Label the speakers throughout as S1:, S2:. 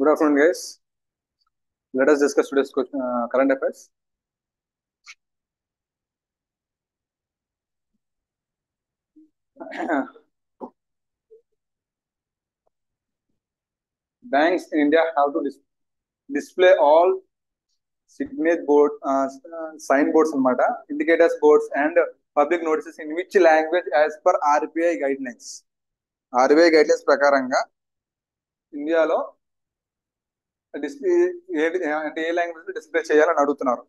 S1: Good afternoon, guys. Let us discuss today's current affairs. Banks in India have to display all signage board, sign boards, indicators boards, and public notices in which language as per RBI guidelines. RBI guidelines ప్రకారంగా ఇండియాలో display అంటే ఏ language display చేయాలని అడుగుతున్నారు.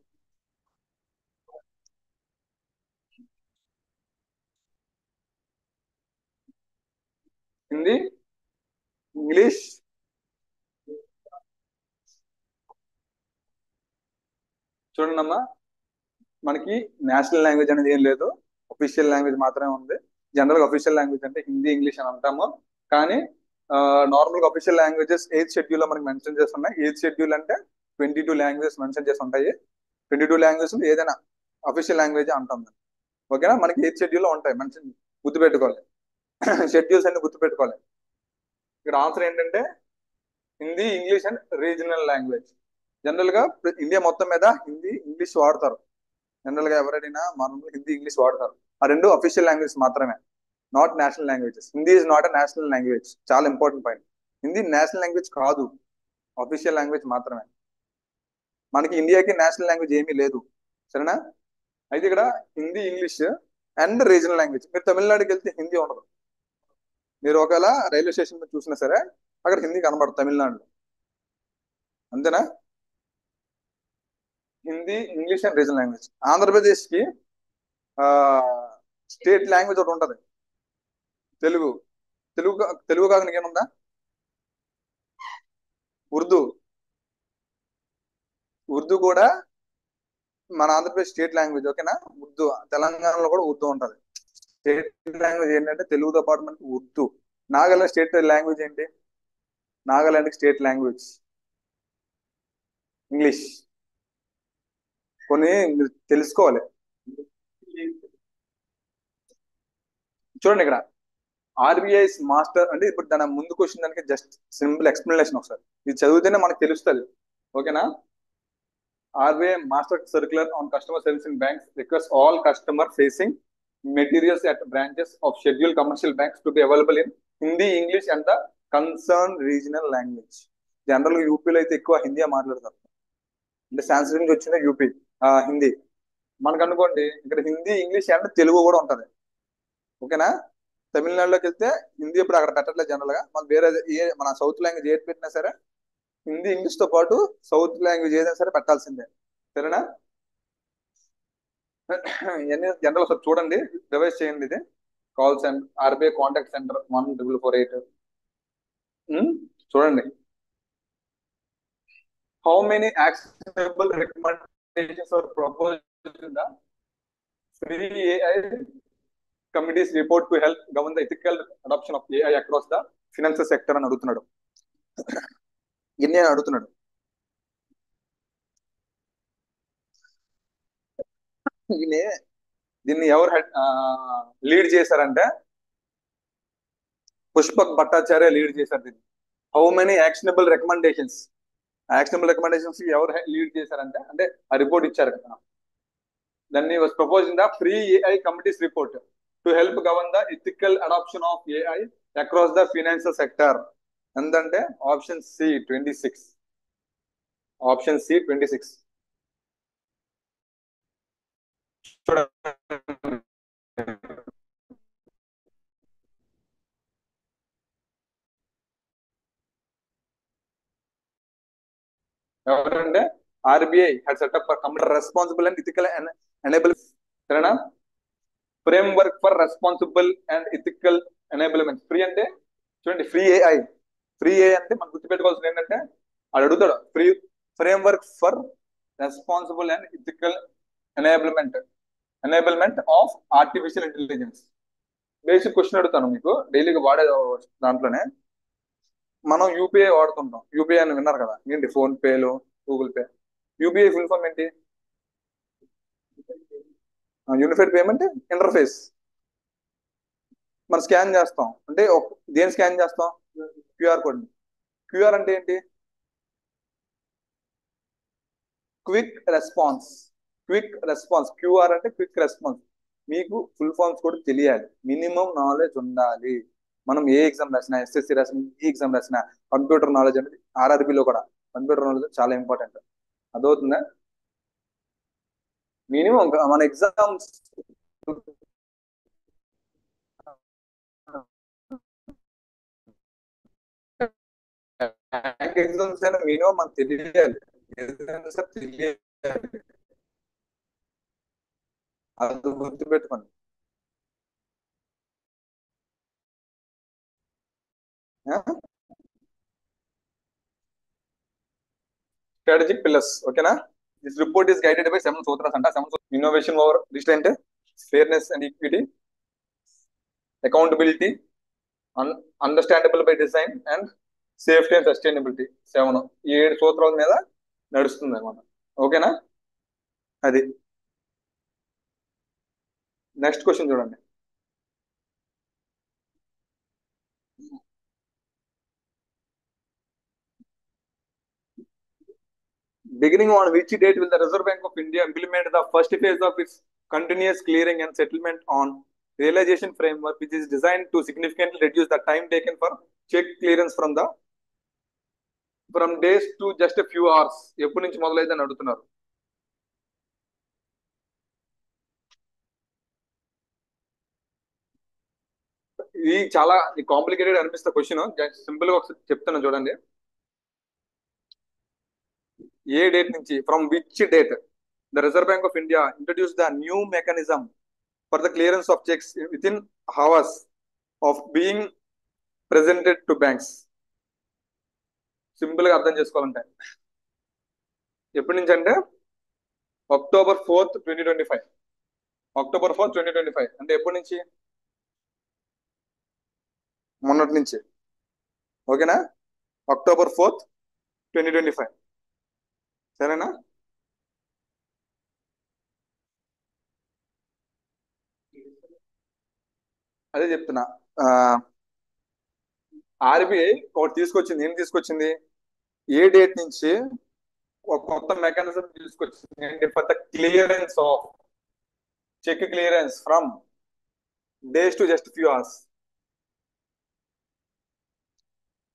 S1: Hindi, English, చూడండమ్మా, మనకి national language అనేది ఏం లేదు, అఫీషియల్ లాంగ్వేజ్ మాత్రమే ఉంది. జనరల్ గా అఫీషియల్ లాంగ్వేజ్ అంటే హిందీ, ఇంగ్లీష్ అని అంటాము. కానీ నార్మల్ గా అఫీషియల్ లాంగ్వేజెస్ 8th షెడ్యూల్ లో మనకి మెన్షన్ చేసి ఉన్నాయి. 8th షెడ్యూల్ అంటే 22 లాంగ్వేజెస్ మెన్షన్ చేసి ఉంటాయి. 22 లాంగ్వేజ్ ఏదైనా అఫీషియల్ లాంగ్వేజ్ అంటాం. ఓకేనా, మనకి 8th షెడ్యూల్ లో ఉంటాయి, మెన్షన్ గుర్తుపెట్టుకోవాలి. షెడ్యూల్స్ అన్ని గుర్తుపెట్టుకోవాలి. ఇక్కడ ఆన్సర్ ఏంటంటే Hindi, English and regional language. General గా ఇండియా మొత్తం మీద హిందీ, ఇంగ్లీష్ వాడతారు. జనరల్ గా ఎవరైనా మనం హిందీ, ఇంగ్లీష్ వాడతారు. ఆ రెండు అఫీషియల్ లాంగ్వేజ్ మాత్రమే, not national languages. Hindi is not a national language. చాలా important point. Hindi national language కాదు, అఫీషియల్ లాంగ్వేజ్ మాత్రమే. మనకి ఇండియాకి నేషనల్ లాంగ్వేజ్ ఏమీ లేదు, సరేనా. అయితే ఇక్కడ Hindi, English and regional language. మీరు తమిళనాడుకి వెళ్తే హిందీ ఉండదు. మీరు ఒకవేళ రైల్వే స్టేషన్ చూసినా సరే అక్కడ హిందీ కనబడదు తమిళనాడులో, అంతేనా. Hindi, English and regional language. Andhra Pradesh కి స్టేట్ లాంగ్వేజ్ ఒకటి ఉంటది, తెలుగు. తెలుగు తెలుగు కాకుండా ఏముందా? ఉర్దూ. ఉర్దూ కూడా మన ఆంధ్రప్రదేశ్ స్టేట్ లాంగ్వేజ్, ఓకేనా. ఉర్దూ తెలంగాణలో కూడా ఉర్దూ ఉంటది. స్టేట్ లాంగ్వేజ్ ఏంటంటే తెలుగుతో పాటు మనకి ఉర్దూ. నాగాలాండ్ స్టేట్ లాంగ్వేజ్ ఏంటి? Nagaland state language English. కొన్ని మీరు తెలుసుకోవాలి. చూడండి ఇక్కడ ఆర్బిఐ మాస్టర్ అంటే ఇప్పుడు దాని ముందు క్వశ్చన్ దానికి జస్ట్ సింపుల్ ఎక్స్ప్లెనేషన్ ఒకసారి ఇది చదివితేనే మనకు తెలుస్తుంది, ఓకేనా. RBI Master Circular on Customer Service in Banks requires all customer-facing materials at branches of scheduled commercial banks to be available in Hindi, English and the concerned regional language. General గా యూపీలో అయితే ఎక్కువ హిందీ మాట్లాడతారు. అంటే సాంస్క్రిట్ నుంచి వచ్చిన UP Hindi. మనకు అనుకోండి ఇక్కడ హిందీ, ఇంగ్లీష్ అండ్ తెలుగు కూడా ఉంటది, ఓకేనా. తమిళనాడులోకి వెళ్తే హిందీ ఇప్పుడు అక్కడ పెట్టట్లేదు. జనరల్ గా మన వేరే మన సౌత్ లాంగ్వేజ్ ఏది పెట్టినా సరే హిందీ, ఇంగ్లీష్ తో పాటు సౌత్ లాంగ్వేజ్ ఏదైనా సరే పెట్టాల్సిందే, సరేనా. ఇవన్నీ జనరల్ సార్ చూడండి, రివైజ్ చేయండి. ఇది call centre, RBI contact centre 1448. చూడండి. How many acceptable recommendations are proposed in the free AI committee's report to help govern the ethical adoption of AI across the financial sector అని అడుగుతున్నాడు. ఇన్ని అడుగుతున్నాడు. దీన్ని ఎవరు లీడ్ చేశారంటే పుష్పక్ భట్టాచార్య లీడ్ చేశారు దీన్ని. How many actionable recommendations, actionable recommendations ఎవరు లీడ్ చేశారంటే అంటే ఆ రిపోర్ట్ ఇచ్చారు కదా, దాన్ని was propose in the free AI committee's report to help govern the ethical adoption of AI across the financial sector. ఎంతంటే ఆప్షన్ సి 26. Option C 26. ఎవరంటే RBI had set up for computer responsible and ethical enable, సరేనా. Framework for responsible and ethical enablement. Free అంటే చూడండి, free AI. Free AI అంటే మనం గుర్తుపెట్టుకోవాల్సింది ఏంటంటే అది అడుగుతాడు, free framework for responsible and ethical enablement of artificial intelligence. Basic question అడుగుతాను మీకు, డైలీగా వాడే దాంట్లోనే. మనం యూపీఐ వాడుతుంటాం. యూపీఐ అని విన్నారు కదా, ఏంటి? ఫోన్ పేలు, Google pay. UPI full form ఏంటి? Unified payment interface. మనం స్కాన్ చేస్తాం అంటే దేని స్కాన్ చేస్తాం? QR code. క్యూఆర్ అంటే ఏంటి? Quick response. Quick response, QR అంటే క్విక్ రెస్పాన్స్. మీకు ఫుల్ ఫామ్స్ కూడా తెలియాలి, మినిమం నాలెడ్జ్ ఉండాలి. మనం ఏ ఎగ్జామ్ రాసినా, ఎస్ఎస్సి రాసినా, ఏ ఎగ్జామ్ రాసినా కంప్యూటర్ నాలెడ్జ్ అనేది ఆర్ఆర్బిలో కూడా కంప్యూటర్ నాలెడ్జ్ చాలా ఇంపార్టెంట్. అదవుతుందా? మినిమం మన ఎగ్జామ్స్ ఎగ్జామ్స్ అయినా మినిమం మనకు తెలియాలి, ఏదైనా సరే తెలియాలి. అది గుర్తుపెట్టుకోండి. స్ట్రాటజిక్ పిల్లర్స్, ఓకేనా? This report is guided by seven సూత్రాస్ అంట. Seven innovation over restraint, fairness and equity, accountability, understandable by design and safety and sustainability. Seven, ఈ 7 సూత్రాల మీద నడుస్తుంది అనమాట. ఓకేనా? అది. నెక్స్ట్ క్వశ్చన్ చూడండి. Beginning on which date will the Reserve Bank of India implement the first phase of its continuous clearing and settlement on realization framework, which is designed to significantly reduce the time taken for check clearance from days to just a few hours? ఎప్పటి నుంచి మొదలైందని అడుగుతున్నారు. ఇది చాలా complicated అనిపిస్తే question, simple గా ఒకసారి చెప్తాను చూడండి. ఏ డేట్ నుంచి, from which date the reserve bank of India introduce the new mechanism for the clearance of checks with in hours of being presented to banks. Simple గా అర్థం చేసుకోవాలంటే ఎప్పటి నుంచి అంటే October 4th 2025. October 4th 2025 అంటే ఎప్పటి నుంచి? మొన్నటి నుంచి. ఓకేనా? October 4th 2025. సరేనా? అదే చెప్తున్నా. ఆర్బిఐ ఒకటి తీసుకొచ్చింది. ఏం తీసుకొచ్చింది? ఏ డేట్ నుంచి ఒక కొత్త మెకానిజం తీసుకొచ్చింది for the clearance of cheque clearance from days to just few hours.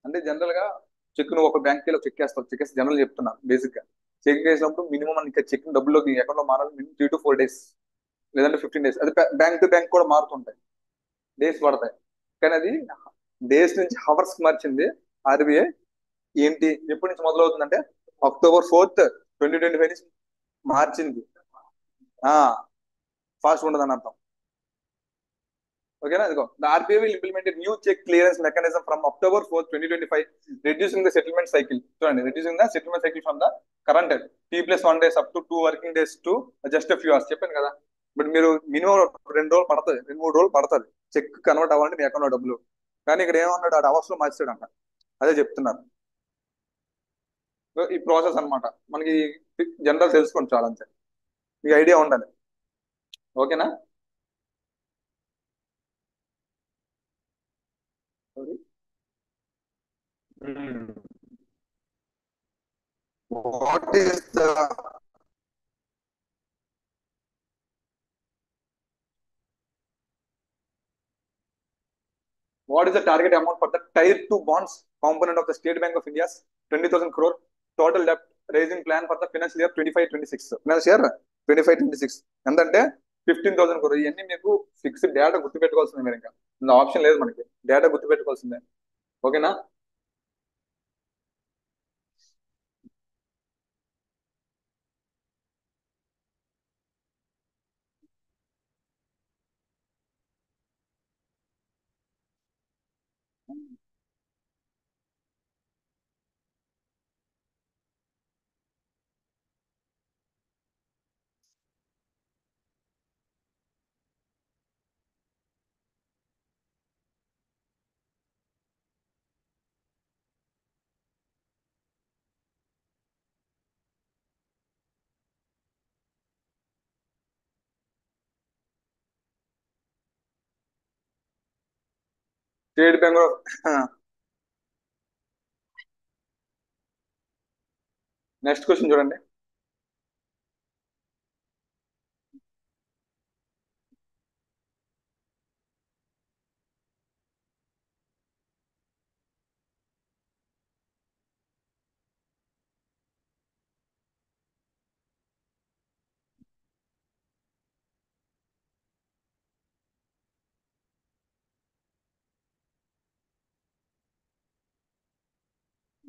S1: అంటే జనరల్ గా చెక్ నువ్వు ఒక బ్యాంక్ లో చెక్ వేస్తావు, చెక్ వేస్తే జనరల్ చెప్తున్నా బేసిక్ గా చెక్ వేసినప్పుడు మినిమం మనకి చెక్ డబ్బులోకి అకౌంట్ లో మారాలి మినిమం 3 to 4 days, లేదంటే 15 days. అది బ్యాంక్ టు బ్యాంక్ కూడా మారుతుంటాయి, డేస్ పడతాయి. కానీ అది డేస్ నుంచి హవర్స్ కి మార్చింది ఆర్బీఐ. ఏంటి, ఎప్పటి నుంచి మొదలవుతుందంటే October 4th 2025 నుంచి మార్చింది. ఫాస్ట్ ఉండదని అర్థం. ఓకేనా? ఇదిగో the RBI will implemented new check clearance mechanism from October 4th 2025, reducing the settlement cycle. చూడండి, reducing the settlement cycle from the current T+1 days up to 2 working days to just few hours. చెప్పాను కదా, but మీరు minimum 2 రోజులు పడుతుంది, 2-3 రోజులు పడుతుంది check convert అవ్వాలంటే మీ account లో డబ్బులు. కానీ ఇక్కడ ఏమన్నాడు, ఆ అవర్స్ లో మార్చాడు అంట. అదే చెప్తున్నారు. ఈ ప్రాసెస్ అన్నమాట మనకి జనరల్ తెలుసుకోండి చాలా, అంతే. మీకు ఐడియా ఉండాలి. ఓకేనా? What is the what is the target amount for the Tier 2 bonds component of the State Bank of India's 20,000 crore total debt raising plan for the financial year 25-26? Financial year 25-26 ఎంతంటే 15,000 crore. ఇవన్నీ మీకు fixed data గుర్తుపెట్టుకోవాల్సిందే. మీరు ఇంకా option లేదు మనకి, data గుర్తుపెట్టుకోవాల్సిందే. ఓకేనా? State bank next question చూడండి.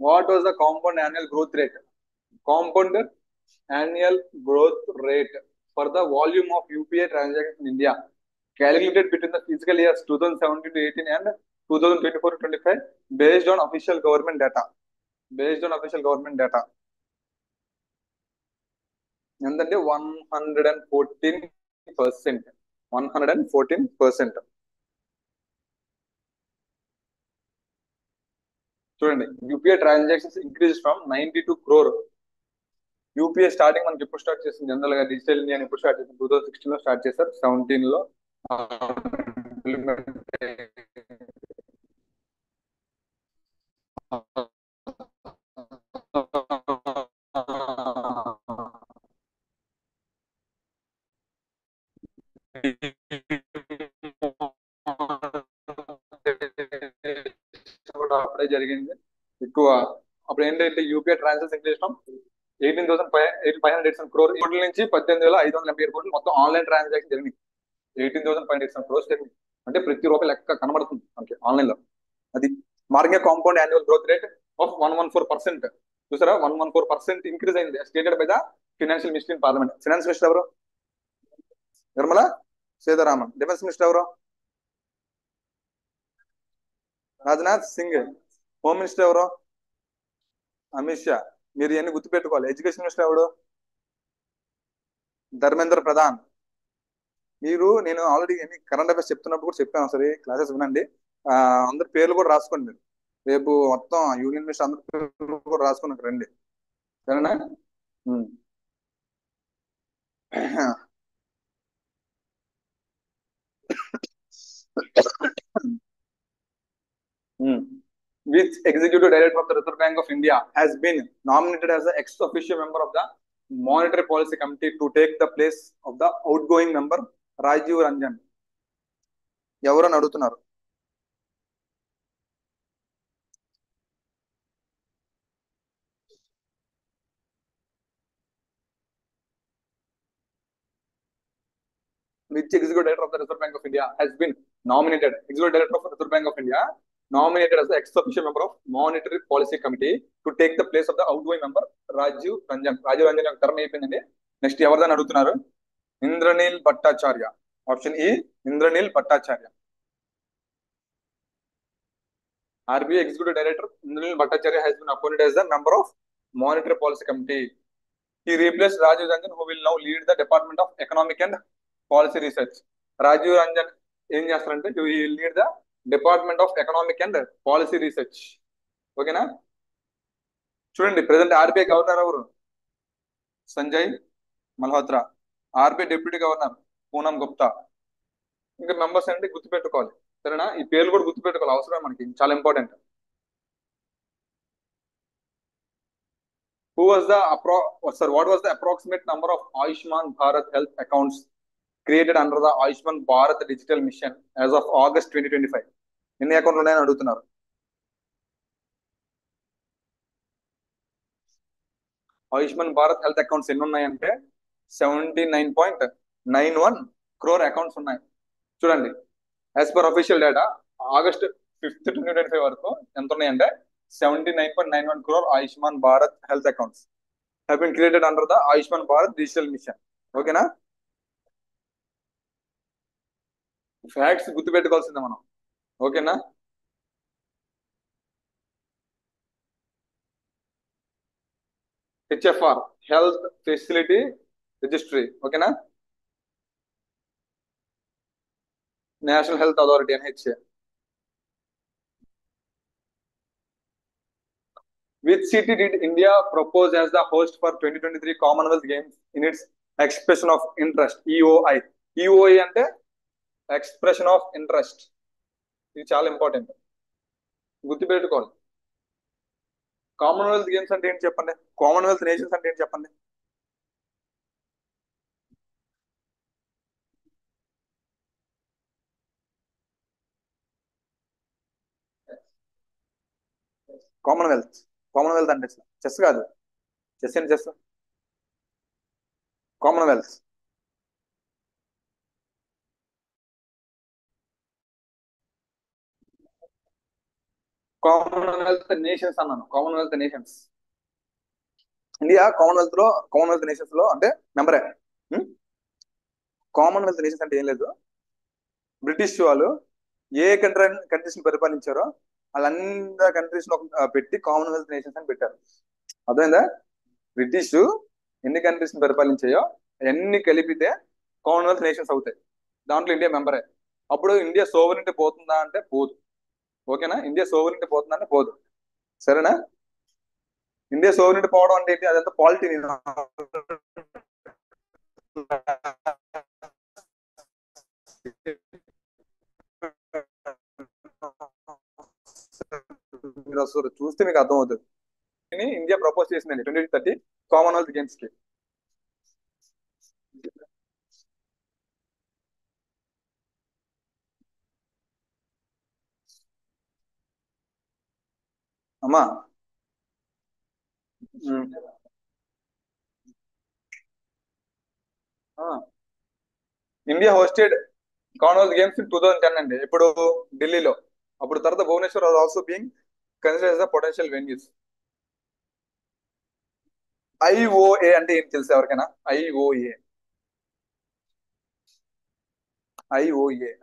S1: What was the compound annual growth rate? Compound annual growth rate for the volume of UPI transactions in India calculated between the fiscal years 2017 to 18 and 2024 to 25 based on official government data. Based on official government data. ఎంతంటే 114%. 114%. చూడండి, UPI transactions increase from 92 crore. UPI starting మనకి ఎప్పుడు start చేసింది? General గా digital India ఎప్పుడు start చేసింది? 2016 లో start చేశారు. 17 లో అప్పుడే జరిగింది ఎక్కువ. అప్పుడు ఏంటంటే UPI transaction increase from 18,587 crore నుంచి 18,587 కోట్లు మొత్తం ఆన్లైన్ ట్రాన్సాక్షన్ జరిగింది. 18,587 crores జరిగింది అంటే ప్రతి రూపాయి లెక్క కనబడుతుంది మనకి ఆన్లైన్ లో. అది market compound annual growth rate of 114%. చూసారా, 114% ఇంక్రీజ్ అయింది stated by the financial minister in parliament. Finance minister ఎవరు? నిర్మలా సీతారామన్. డిఫెన్స్ మినిస్టర్ ఎవరు? రాజ్నాథ్ సింగ్. హోమ్ మినిస్టర్ ఎవరు? అమిత్ షా. మీరు ఇవన్నీ గుర్తుపెట్టుకోవాలి. ఎడ్యుకేషన్ మినిస్టర్ ఎవడు? ధర్మేంద్ర ప్రధాన్. నేను ఆల్రెడీ కరెంట్ అఫైర్స్ చెప్తున్నప్పుడు కూడా చెప్పాను, సరే క్లాసెస్ వినండి. అందరి పేర్లు కూడా రాసుకోండి మీరు. రేపు మొత్తం యూనియన్ మినిస్టర్ అందరి పేర్లు కూడా రాసుకుని రండి, సరేనా? Which executive director of the Reserve Bank of India has been nominated as the ex-officio member of the Monetary Policy Committee to take the place of the outgoing member Rajiv Ranjan? ఎవరని అడుగుతున్నారు? Which executive director of the Reserve Bank of India has been nominated? Executive director of the Reserve Bank of India nominated as the ex-officio member of Monetary Policy Committee to take the place of the outgoing member Rajiv Ranjan. Rajiv Ranjan యొక్క term అయిపోయిందండి. Next ఎవరిదని అడుగుతున్నారు? Indraneel Bhattacharya. Option ఈ Indraneel Bhattacharya. RBI Executive Director Indranil Bhattacharya has been appointed as the member of Monetary Policy Committee. He replaced Rajiv Ranjan, who will now lead the Department of Economic and Policy Research. Rajiv Ranjan ఏం చేస్తారంటే he will lead the Department of Economic and Policy Research. ఓకేనా? చూడండి, present RBI governor ఎవరు? Sanjay Malhotra. RBI deputy governor Poonam Gupta. ఇంకా members అంటే గుర్తుపెట్టుకోవాలి, సరేనా? ఈ పేర్లు కూడా గుర్తుపెట్టుకోవాలి, అవసరం మనకి, చాలా important. What was the approximate number of Ayushman Bharat health accounts created under the Ayushman Bharat Digital Mission as of August 2025? ఎన్ని అకౌంట్లు ఉన్నాయని అడుగుతున్నారు. ఆయుష్మాన్ భారత్ హెల్త్ అకౌంట్స్ ఎన్ని ఉన్నాయంటే 79.91 crore అకౌంట్స్ ఉన్నాయి. చూడండి, as per official data August 5th 2025 వరకు ఎంత ఉన్నాయంటే 79.91 crore Ayushman Bharat health accounts have been created under the Ayushman Bharat Digital Mission. ఓకేనా? ఫ్యాక్ట్స్ గుర్తుపెట్టుకోవాల్సిందే మనం, ఓకేనా? హెచ్ఎఫ్ఆర్ హెల్త్ ఫెసిలిటీ రిజిస్ట్రీ, ఓకేనా? National health authority NHA. Which city did India propose as the host for 2023 Commonwealth Games in its expression of interest? EOI. EOI అంటే expression of interest. ఇది చాలా important, గుర్తుపెట్టుకోవాలి. Commonwealth games అంటే ఏంటి చెప్పండి? Commonwealth nations అంటే ఏంటి చెప్పండి? కామన్వెల్త్. కామన్వెల్త్ అంటే చెస్ కాదు. చెస్ ఏంటి? Chess Commonwealth. కామన్వెల్త్ నేషన్స్ అన్నాను, Commonwealth nations. India Commonwealth nations లో అంటే మెంబరే. కామన్వెల్త్ నేషన్స్ అంటే ఏం లేదు, బ్రిటిష్ వాళ్ళు ఏ కంట్రీస్ ని పరిపాలించారో వాళ్ళందరి కంట్రీస్ లో పెట్టి కామన్వెల్త్ నేషన్స్ అని పెట్టారు. అర్థమైందా? బ్రిటిష్ ఎన్ని కంట్రీస్ ని పరిపాలించాయో అవన్నీ కలిపితే కామన్వెల్త్ నేషన్స్ అవుతాయి. దాంట్లో ఇండియా మెంబరే. అప్పుడు ఇండియా సోవరెంటీ పోతుందా అంటే పోదు. ఓకేనా? ఇండియా సోవరెంటీ పోతుందా అంటే పోదు. సరేనా? ఇండియా సోవరెంటీ పోవడం అంటే ఏంటి? అదంతా పాలిటీ. మీరు అసలు చూస్తే మీకు అర్థం అవుతుంది. ఇండియా ప్రపోజ్ చేసిందండి 2030 కామన్వెల్త్ గేమ్స్ కి. అమ్మా, ఉమ్, ఆ, ఇండియా హోస్టెడ్ కామన్వెల్త్ గేమ్స్ 2010 అండి. ఇప్పుడు ఢిల్లీలో. అప్పుడు తర్వాత Bhubaneswar are also being consider the potential venues. IOA అంటే ఏం తెలుసు ఎవరికైనా? IOA,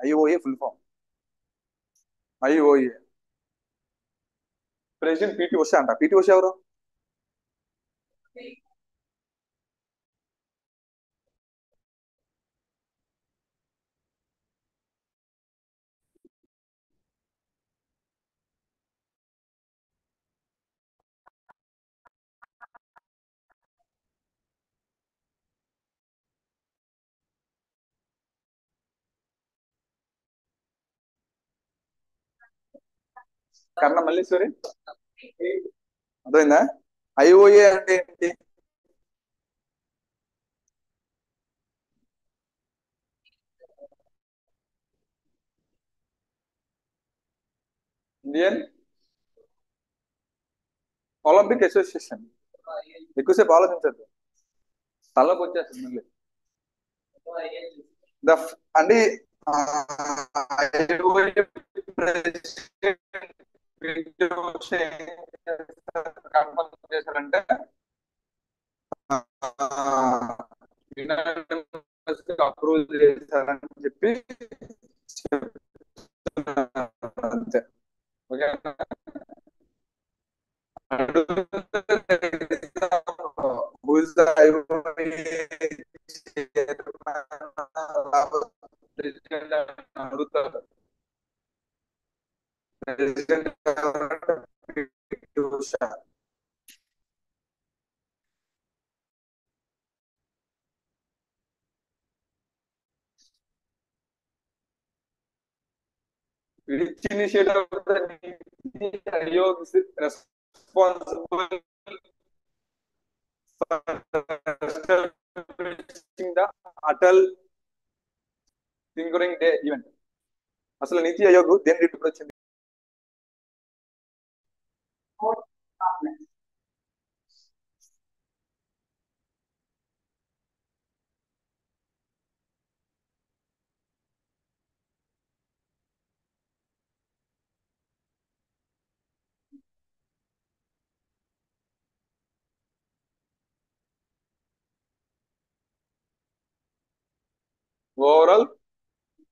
S1: IOA full form. IOA president PT Usha అంట. పిటి ఉషా ఎవరు? కర్ణ మల్లీశ్వరి. అర్థమైందా? ఐఓఏ అంటే ఏంటి? Indian Olympic association. ఎక్కువసేపు ఆలోచించద్దు, తలలోకి వచ్చేస్తుంది మళ్ళీ. ద అంటే IOA president PT Usha confirm చేశారంటే అప్రూవ్ చేశారని చెప్పి చెప్తున్నారు అంతే. Okay. Who is the president అని అడుగుతారు. President PT Usha. Which initiative of the Niti Aayog is responsible for establishing the Atal Tinkering Day event? అసలు నీతి ఆయోగ్ దేని రిపోర్ట్ వచ్చింది? Overall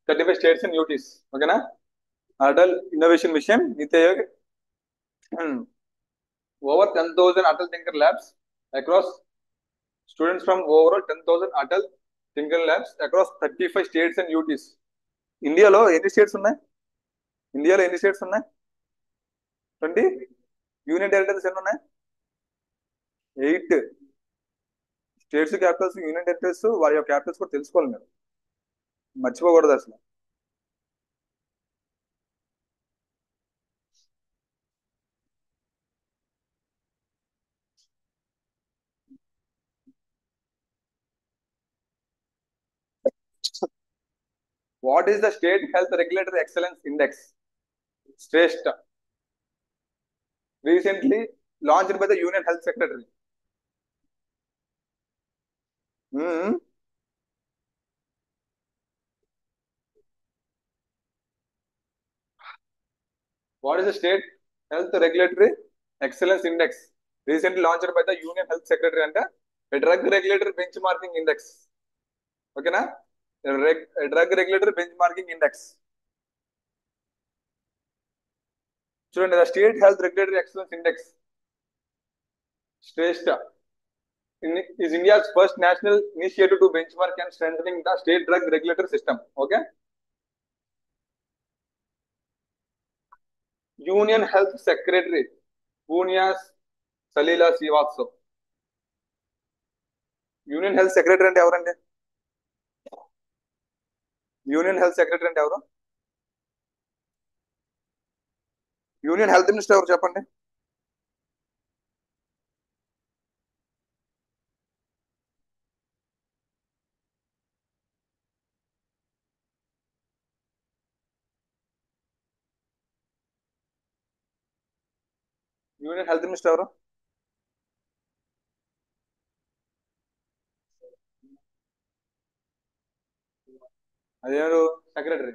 S1: 35 states and UTs. ఓకేనా? Atal innovation mission NITI Aayog. Over 10,000 Atal Tinker Labs across students from overall 10,000 Atal Tinker Labs across 35 states and UTs. ఇండియాలో ఎన్ని states ఉన్నాయి? ఇండియాలో ఎన్ని states ఉన్నాయి? 20. యూనియన్ టెరిటరీస్ ఎన్ని ఉన్నాయి? 8. స్టేట్స్ క్యాపిటల్స్, యూనియన్ టెరిటరీస్, వారి యొక్క క్యాపిటల్స్ కూడా తెలుసుకోవాలి మీరు, మర్చిపోకూడదు అసలు. What is the state health regulatory excellence index? Shreshtha. Recently launched by the union health secretary. What is the state health regulatory excellence index recently launched by the union health secretary అంటే drug regulatory benchmarking index. ఓకేనా? Drug regulatory benchmarking index. చూడండి, the state health regulatory excellence index Shreshtha is India's first national initiative to benchmark and strengthening the state drug regulatory system. Okay. Union Health Secretary Punya Salila Srivastava. Union Health Secretary అంటే ఎవరండి? Union health secretary అంటే ఎవరు? Union health minister ఎవరు చెప్పండి? Union health minister ఎవరు? అదేవారు? Secretary.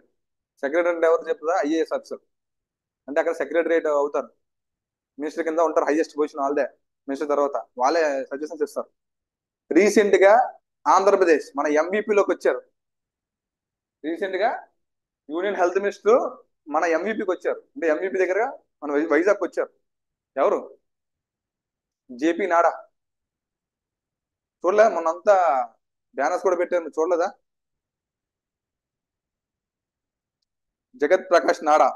S1: Secretary అంటే ఎవరు చెప్తుందా? IAS officer. అంటే అక్కడ సెక్రటరియట్ అవుతారు, మినిస్టర్ కింద ఉంటారు, హైయెస్ట్ పొజిషన్ వాళ్ళదే. మినిస్టర్ తర్వాత వాళ్ళే సజెషన్స్ ఇస్తారు. రీసెంట్ గా ఆంధ్రప్రదేశ్ మన ఎంవిపిలోకి వచ్చారు. రీసెంట్ గా యూనియన్ హెల్త్ మినిస్టర్ మన ఎంవిపికి వచ్చారు. అంటే ఎంవిపి దగ్గర మన వైజాగ్ వచ్చారు. ఎవరు? జేపీ నాడా. చూడలే? మొన్నంతా బ్యానర్స్ కూడా పెట్టారు, చూడలేదా? జగత్ ప్రకాష్ నాడా.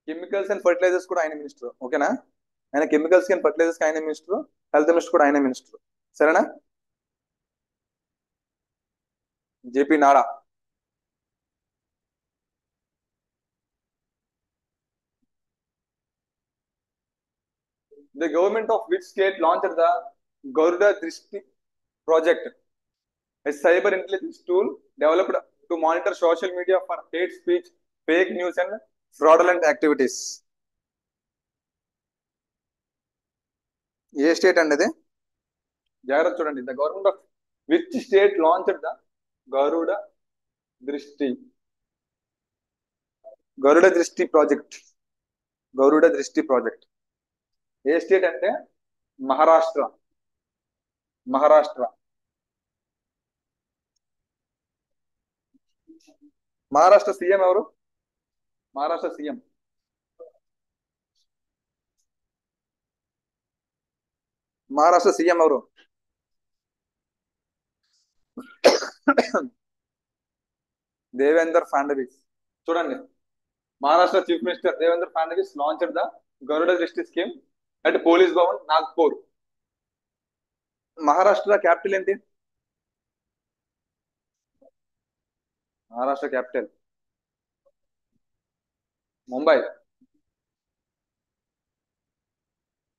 S1: కెమికల్స్ అండ్ ఫర్టిలైజర్స్ కూడా ఆయన మినిస్టర్. ఓకేనా? ఆయన కెమికల్స్ అండ్ ఫర్టిలైజర్స్ ఆయన మినిస్టర్, హెల్త్ మినిస్టర్ కూడా ఆయన మినిస్టర్. సరేనా? JP నాడా. The government of which state launched the Garuda Drishti project, a cyber intelligence tool developed to monitor social media for hate speech, fake news, and fraudulent activities? ఏ state అండి అది? జాగ్రత్త చూడండి. The government of which state launched the Garuda Drishti Garuda దృష్టి project. గరుడ దృష్టి project ఏ state అంటే Maharashtra. Maharashtra. Maharashtra CM ఎవరు? Maharashtra CM Maharashtra CM ఎవరు? దేవేందర్ ఫాండవీస్. చూడండి, Maharashtra chief minister Devendra Fadnavis launched the Garuda Drishti scheme at police Bhavan Nagpur. Maharashtra capital ఏంటి? Maharashtra capital Mumbai.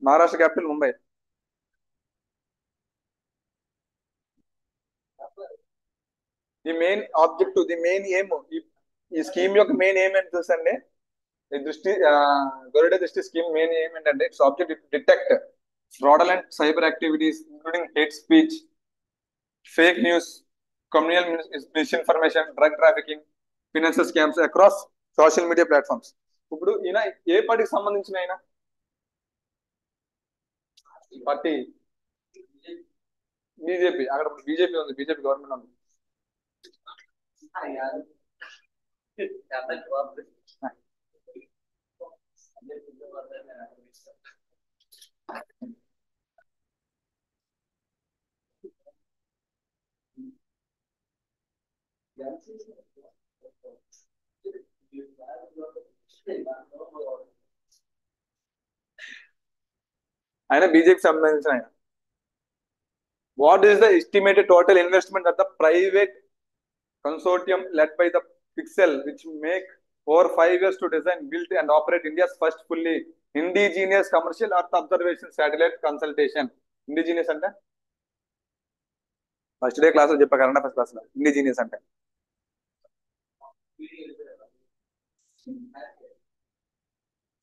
S1: Maharashtra capital Mumbai. The main objective, the main aim, ఈ స్కీమ్ యొక్క మెయిన్ ఎయిమ్ ఏంటి తెలుసండి? ఈ Drishti Garuda Drishti scheme main aim ఏంటంటే it's objective detect fraudulent cyber activities including hate speech, fake news, communal misinformation, drug trafficking, financial scams across social media platforms. ఇప్పుడు ఈయన ఏ పార్టీకి సంబంధించిన ఆయన? ఈ పార్టీ బీజేపీ. అక్కడ బీజేపీ ఉంది, బీజేపీ గవర్నమెంట్ ఉంది. ఆయన బీజేపీ సంబంధించిన ఆయన. What is the estimated total investment of the private consortium led by the Pixel, which make over 5 years to design, build, and operate India's first fully indigenous commercial Earth observation satellite consultation? Indigenous అంటే first day class లో చెప్పా, current affairs class లో. Indigenous అంటే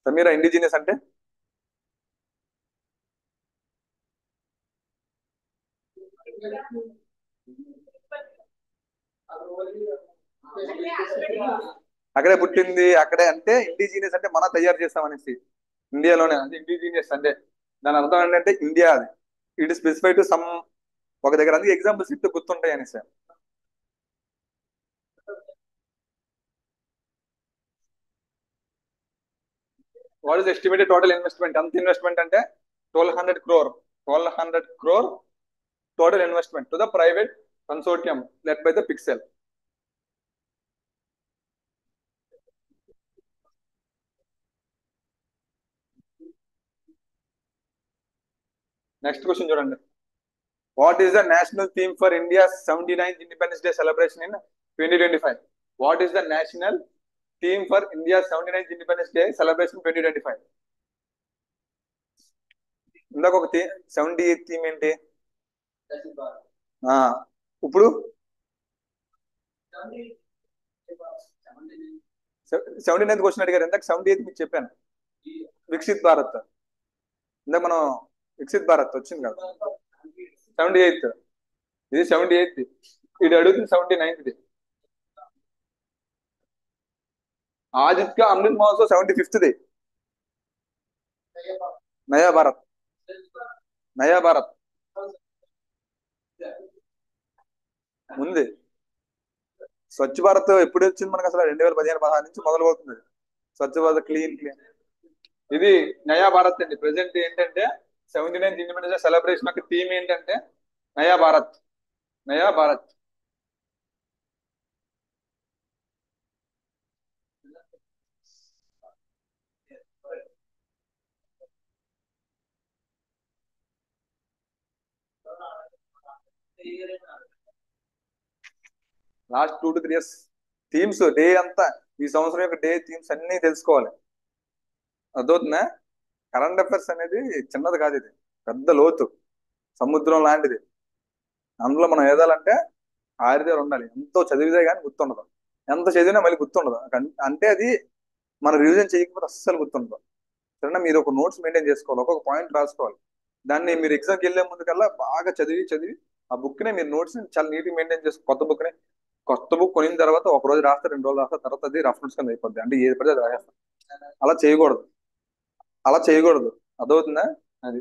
S1: Sameera, indigenous అంటే అక్కడే పుట్టింది అక్కడే అంటే ఇండిజీనియస్ అంటే మనం తయారు చేస్తామనేసి ఇండియాలోనే అంటే ఇండిజీనియస్ అంటే దాని అర్థం ఏంటంటే ఇండియా అది. ఇట్ స్పెసిఫై టు సమ్ ఒక దగ్గర అందుకే ఎగ్జాంపుల్స్ ఇస్తే గుర్తుంటాయి అనేసి. What is estimated total investment అంత ఇన్వెస్ట్మెంట్ అంటే 1200 crore 1200 crore total investment to the private consortium led by the pixel. Next question చూడండి. What is the national theme for India 79th independence day celebration in 2025? What is the national theme for India 79th independence day celebration 2025? ఇందాక ఒక theme 78th theme ఏంటి? ఆ, ఇప్పుడు 79th question అడిగారు, ఇందాక 78th మీకు చెప్పాను. వికసిత్ భారత్. ఇందాక మనం వికసిత్ భారత్ వచ్చింది కదా, 78th. ఇది 78th. ఇది అడుగుతుంది 79th. ఆదిత్య అమృత్ మహోత్సవ్ 75th. నయా భారత్. నయా భారత్ ఉంది. స్వచ్ఛ భారత్ ఎప్పుడు వచ్చింది మనకు అసలు? 2015-16 నుంచి మొదలు అవుతుంది స్వచ్ఛ భారత్ క్లీన్ క్లీన్. ఇది నయా భారత్ అండి. ప్రెసెంట్ ఏంటంటే 79th ఇండిపెండెన్స్ డే సెలబ్రేషన్ యొక్క థీమ్ ఏంటంటే నయా భారత్. నయా Bharat. Last 2 to 3 years themes day అంతా, ఈ సంవత్సరం యొక్క డే థీమ్స్ అన్ని తెలుసుకోవాలి. అర్థవుతుందా? కరెంట్ అఫైర్స్ అనేది చిన్నది కాదు, ఇది పెద్ద లోతు సముద్రం లాంటిది. అందులో మనం ఏదాలంటే ఆరిదేరు ఉండాలి. ఎంతో చదివితే కానీ గుర్తుండదు, ఎంత చదివినా మళ్ళీ గుర్తుండదు. అంటే అది మనం రివిజన్ చేయకపోతే అస్సలు గుర్తుండదు. సరేనా? మీరు ఒక నోట్స్ మెయింటైన్ చేసుకోవాలి, ఒక్కొక్క పాయింట్ రాసుకోవాలి. దాన్ని మీరు ఎగ్జామ్కి వెళ్ళే ముందుకల్లా బాగా చదివి చదివి ఆ బుక్ ని మీరు నోట్స్ చాలా నీట్ గా మెయింటైన్ చేసుకో. కొత్త బుక్ కొనిన తర్వాత ఒక రోజు రాస్తే, 2 రోజులు రాస్తే, తర్వాత అది రఫ్ నోట్స్ కింద అయిపోద్ది. అంటే ఏది పడితే అది రాసేస్తాం. అలా చేయకూడదు. అలా చేయకూడదు. అర్థవుతుందా? అది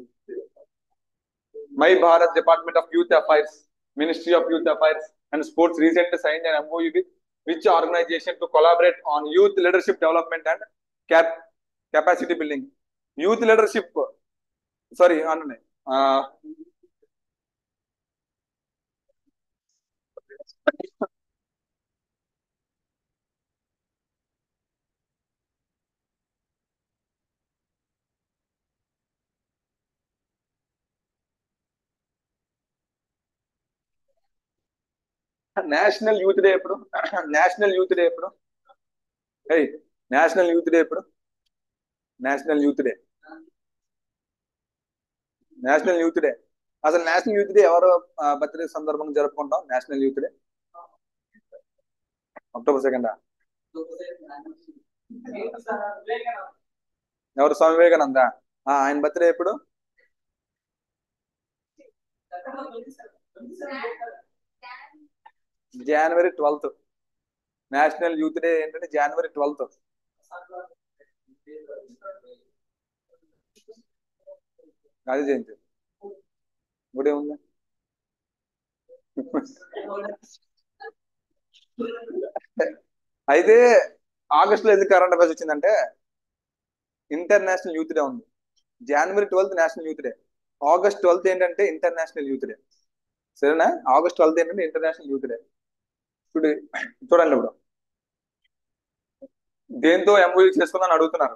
S1: my Bharat department of youth affairs, ministry of youth affairs and sports recent sign and MoU with which organisation to collaborate on youth leadership development and cap capacity building. Youth leadership, sorry అనండి. National youth day ఎప్పుడు? National youth day ఎప్పుడు? ఏయ్, national youth day ఎప్పుడు? National youth day. National youth day. అసలు national youth day ఎవరు birthday సందర్భంగా జరుపుకుంటాం? National youth day October 2nd. ఎవరు? స్వామి వివేకానంద. ఆయన బర్త్డే ఎప్పుడు? January 12th. National youth day ఏంటంటే January 12th. గాంధీ జయంతి. ఇప్పుడు ఏముంది? అయితే ఆగస్ట్ లో ఎందుకు కరెంట్ అఫైర్స్ వచ్చిందంటే ఇంటర్నేషనల్ యూత్ డే ఉంది. January 12th national youth day. August 12th ఏంటంటే ఇంటర్నేషనల్ యూత్ డే. సరేనా? August 12th ఏంటంటే ఇంటర్నేషనల్ యూత్ డే. ఇప్పుడు చూడండి, ఇప్పుడు దేంతో ఎంఓయూ చేసుకుందని అడుగుతున్నారు.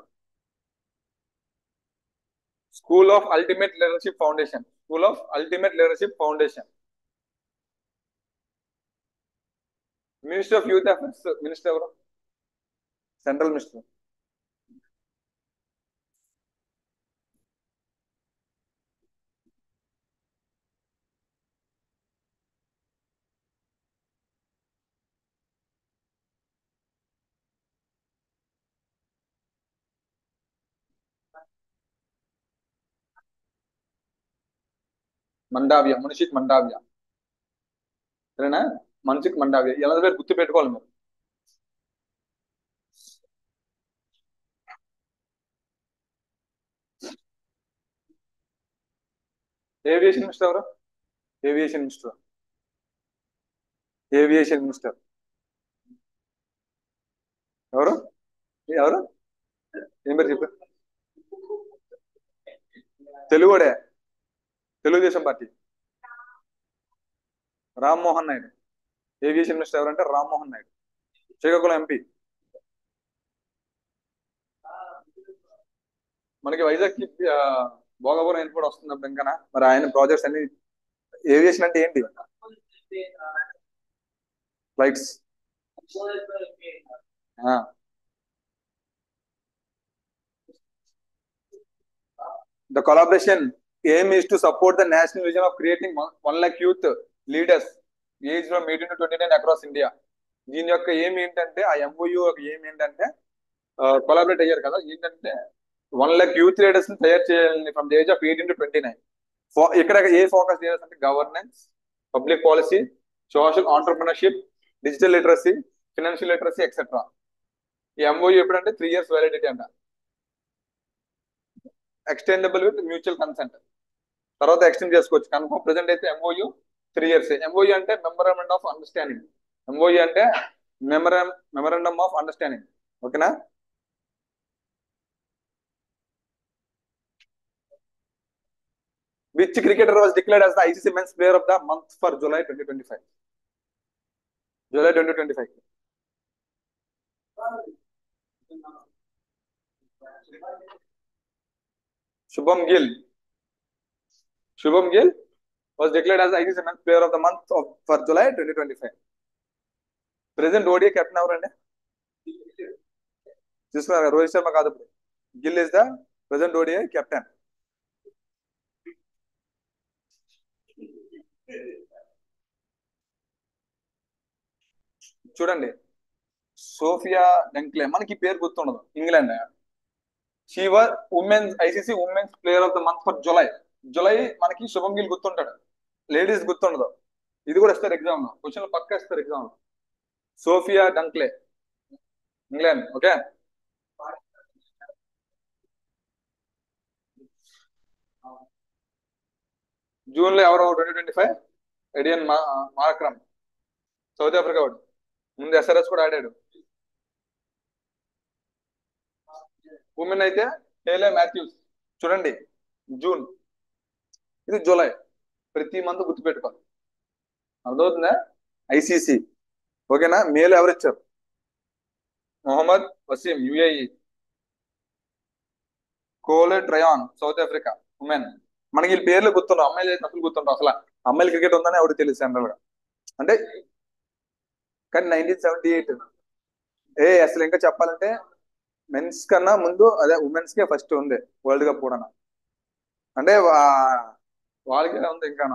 S1: School of ultimate leadership foundation. School of ultimate leadership foundation. Minister of youth affairs minister ఎవరు? Central minister. మండావియా, మున్షిత్ మండావియా. సరేనా? మంచికి మన అవి ఎలా పేరు గుర్తు పెట్టుకోవాలి మీరు. ఏవియేషన్ మినిస్టర్ ఎవరు? Aviation minister. ఏవియేషన్ మినిస్టర్ ఎవరు? ఎవరు? ఏం పేరు చెప్పారు? తెలుగుడే. Telugu Desam party. Rammohan Naidu. Aviation minister ఎవరంటే రామ్మోహన్ నాయుడు, శ్రీకాకుళం ఎంపీ. మనకి వైజాగ్ కి భోగాపురం ఎయిర్పోర్ట్ వస్తుంది అప్పుడు ఇంకా మరి ఆయన ప్రాజెక్ట్స్ అన్ని. ఏవియేషన్ అంటే ఏంటి? Flights. The collaboration aim is to support the national vision of creating 1 lakh youth leaders aged from 18 to 29 across India. దీని యొక్క ఏం ఏంటంటే ఆ ఎంఓయూ యొక్క ఏం ఏంటంటే కొలాబరేట్ అయ్యారు కదా, ఏంటంటే 1 lakh యూత్ లీడర్స్ ని తయారు చేయాలని from the age of 18 to 29. ఇక్కడ ఏ ఫోకస్ చేయాలంటే governance, public policy, social entrepreneurship, digital literacy, financial literacy etcetera. ఈ ఎంఓయూ ఎప్పుడంటే 3 years వ్యాలిడిటీ అంట, ఎక్స్టెండబుల్ విత్ మ్యూచువల్ కన్సెంట్. తర్వాత ఎక్స్టెండ్ చేసుకోవచ్చు. కన్ఫర్మ్ ప్రెసెంట్ అయితే ఎంఓయూ 3 years. ఎంఓయూ అంటే మెమరాండం ఆఫ్ అండర్స్టాండింగ్. ఎంఓయూ అంటే మెమరాండం ఆఫ్ అండర్స్టాండింగ్. ఓకేనా? Which cricketer was declared as the ICC Men's Player of the Month for July 2025? July 2025. Shubham Gill. Shubham Gill was declared as the ICC Men's Player of the Month for July 2025. Present ODI captain ఎవరండి? చూసుకున్నారు, రోహిత్ శర్మ కాదు. Gill is the present ODI captain. చూడండి, Sophia Dunkley, మనకి పేరు గుర్తుండదు, England. Sciver women's ICC women's player of the month for July. July మనకి Shubman Gill గుర్తుంటాడు, ladies గుర్తుండదు. ఇది కూడా ఇస్తారు ఎగ్జామ్ లో, క్వశ్చన్ పక్క ఇస్తారు ఎగ్జామ్ లో. Sophia Dunkley, England. Okay, June లో ఎవరు 2025? ఎడియన్ మార్క్రమ్, సౌత్ ఆఫ్రికా వాడు. ముందు ఎస్ఆర్ఎస్ కూడా ఆడాడు. ఉమెన్ అయితే హేలే మాథ్యూస్. చూడండి, జూన్, ఇది జూలై. ప్రతి మంత్ గుర్తుపెట్టుకోవాలి, అర్థమవుతుందా? ఐసీసీ. ఓకేనా? మేలు ఎవరు ఇచ్చారు? Mohammad Waseem UAE, Chloe Tryon South Africa women. మనకి వీళ్ళ పేర్లు గుర్తుండవు, అమ్మాయిలు అయితే అసలు గుర్తుండవు. అసలు అమ్మాయిలు క్రికెట్ ఉందని ఎవరికి తెలుసు జనరల్ గా అంటే. కానీ 1978 అసలు ఇంకా చెప్పాలంటే మెన్స్ కన్నా ముందు అదే ఉమెన్స్ కే ఫస్ట్ ఉంది వరల్డ్ కప్ కూడా. అంటే వాళ్ళకి ఉంది ఇంకా.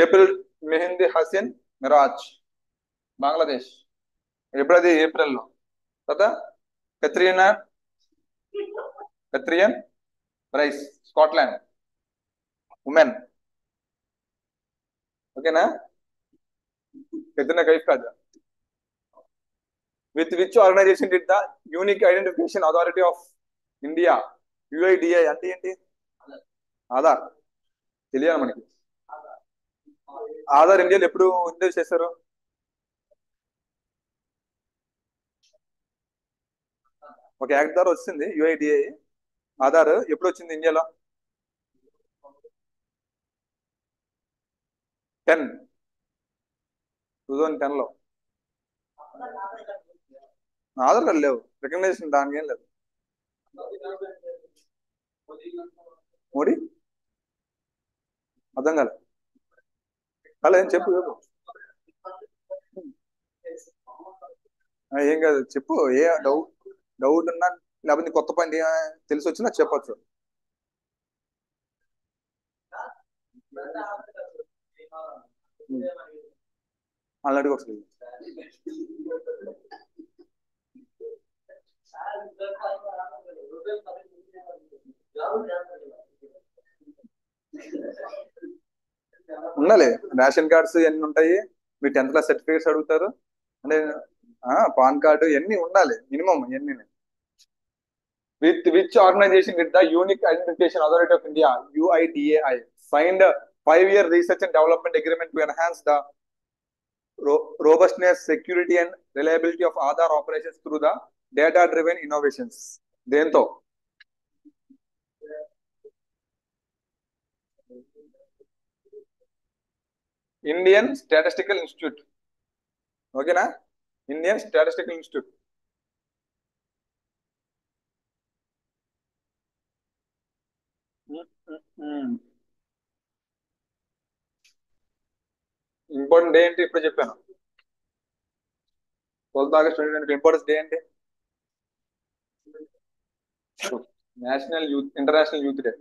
S1: ఏప్రిల్ మెహందీ హసీన్ మిరాజ్, బంగ్లాదేశ్. ఎప్పుడది? ఏప్రిల్లో. తర్వాత Katrina Kathryn Price, Scotland, women. ఓకేనా? కత్రీనా కైఫ్ కాదు. With which organisation did the unique identification authority of India, UIDAI అంటే ఏంటి? ఆధార్. తెలియాలి మనకి. ఆధార్ ఇండియాలో ఎప్పుడు ఇంట్రడ్యూస్ చేశారు? ఒక యాక్ట్ ద్వారా వచ్చింది యుఐడిఐ. ఆధార్ ఎప్పుడు వచ్చింది ఇండియాలో? 2010 లో. ఆధార్ కార్డు లేవు, రికగ్నైజేషన్ దానికి ఏం లేదు. మోడీ అర్థం కాలేదు. అలా ఏం చెప్పు చెప్పు. ఏం కాదు చెప్పు. ఏ డౌట్ డౌట్ ఉన్నా లేకపోతే కొత్త పాయింట్ తెలిసి వచ్చినా చెప్పచ్చు. అలాంటి ఒకసారి ఉండాలి. రేషన్ కార్డ్స్ ఎన్ని ఉంటాయి, మీ 10th క్లాస్ సర్టిఫికేట్స్ అడుగుతారు అంటే పాన్ కార్డు ఇవన్నీ ఉండాలి మినిమం ఇవన్నీ. With which organisation with the unique identification authority of India UIDAI signed a 5-year research and development agreement to enhance the robustness, security and reliability of Aadhaar operations through the data driven innovations. దేంతో? Indian statistical institute. ఓకేనా? Indian statistical institute. Important day ఏంటి ఇప్పుడు చెప్పాను. 12th August 2020 importance day ఏంటి? National youth international youth day.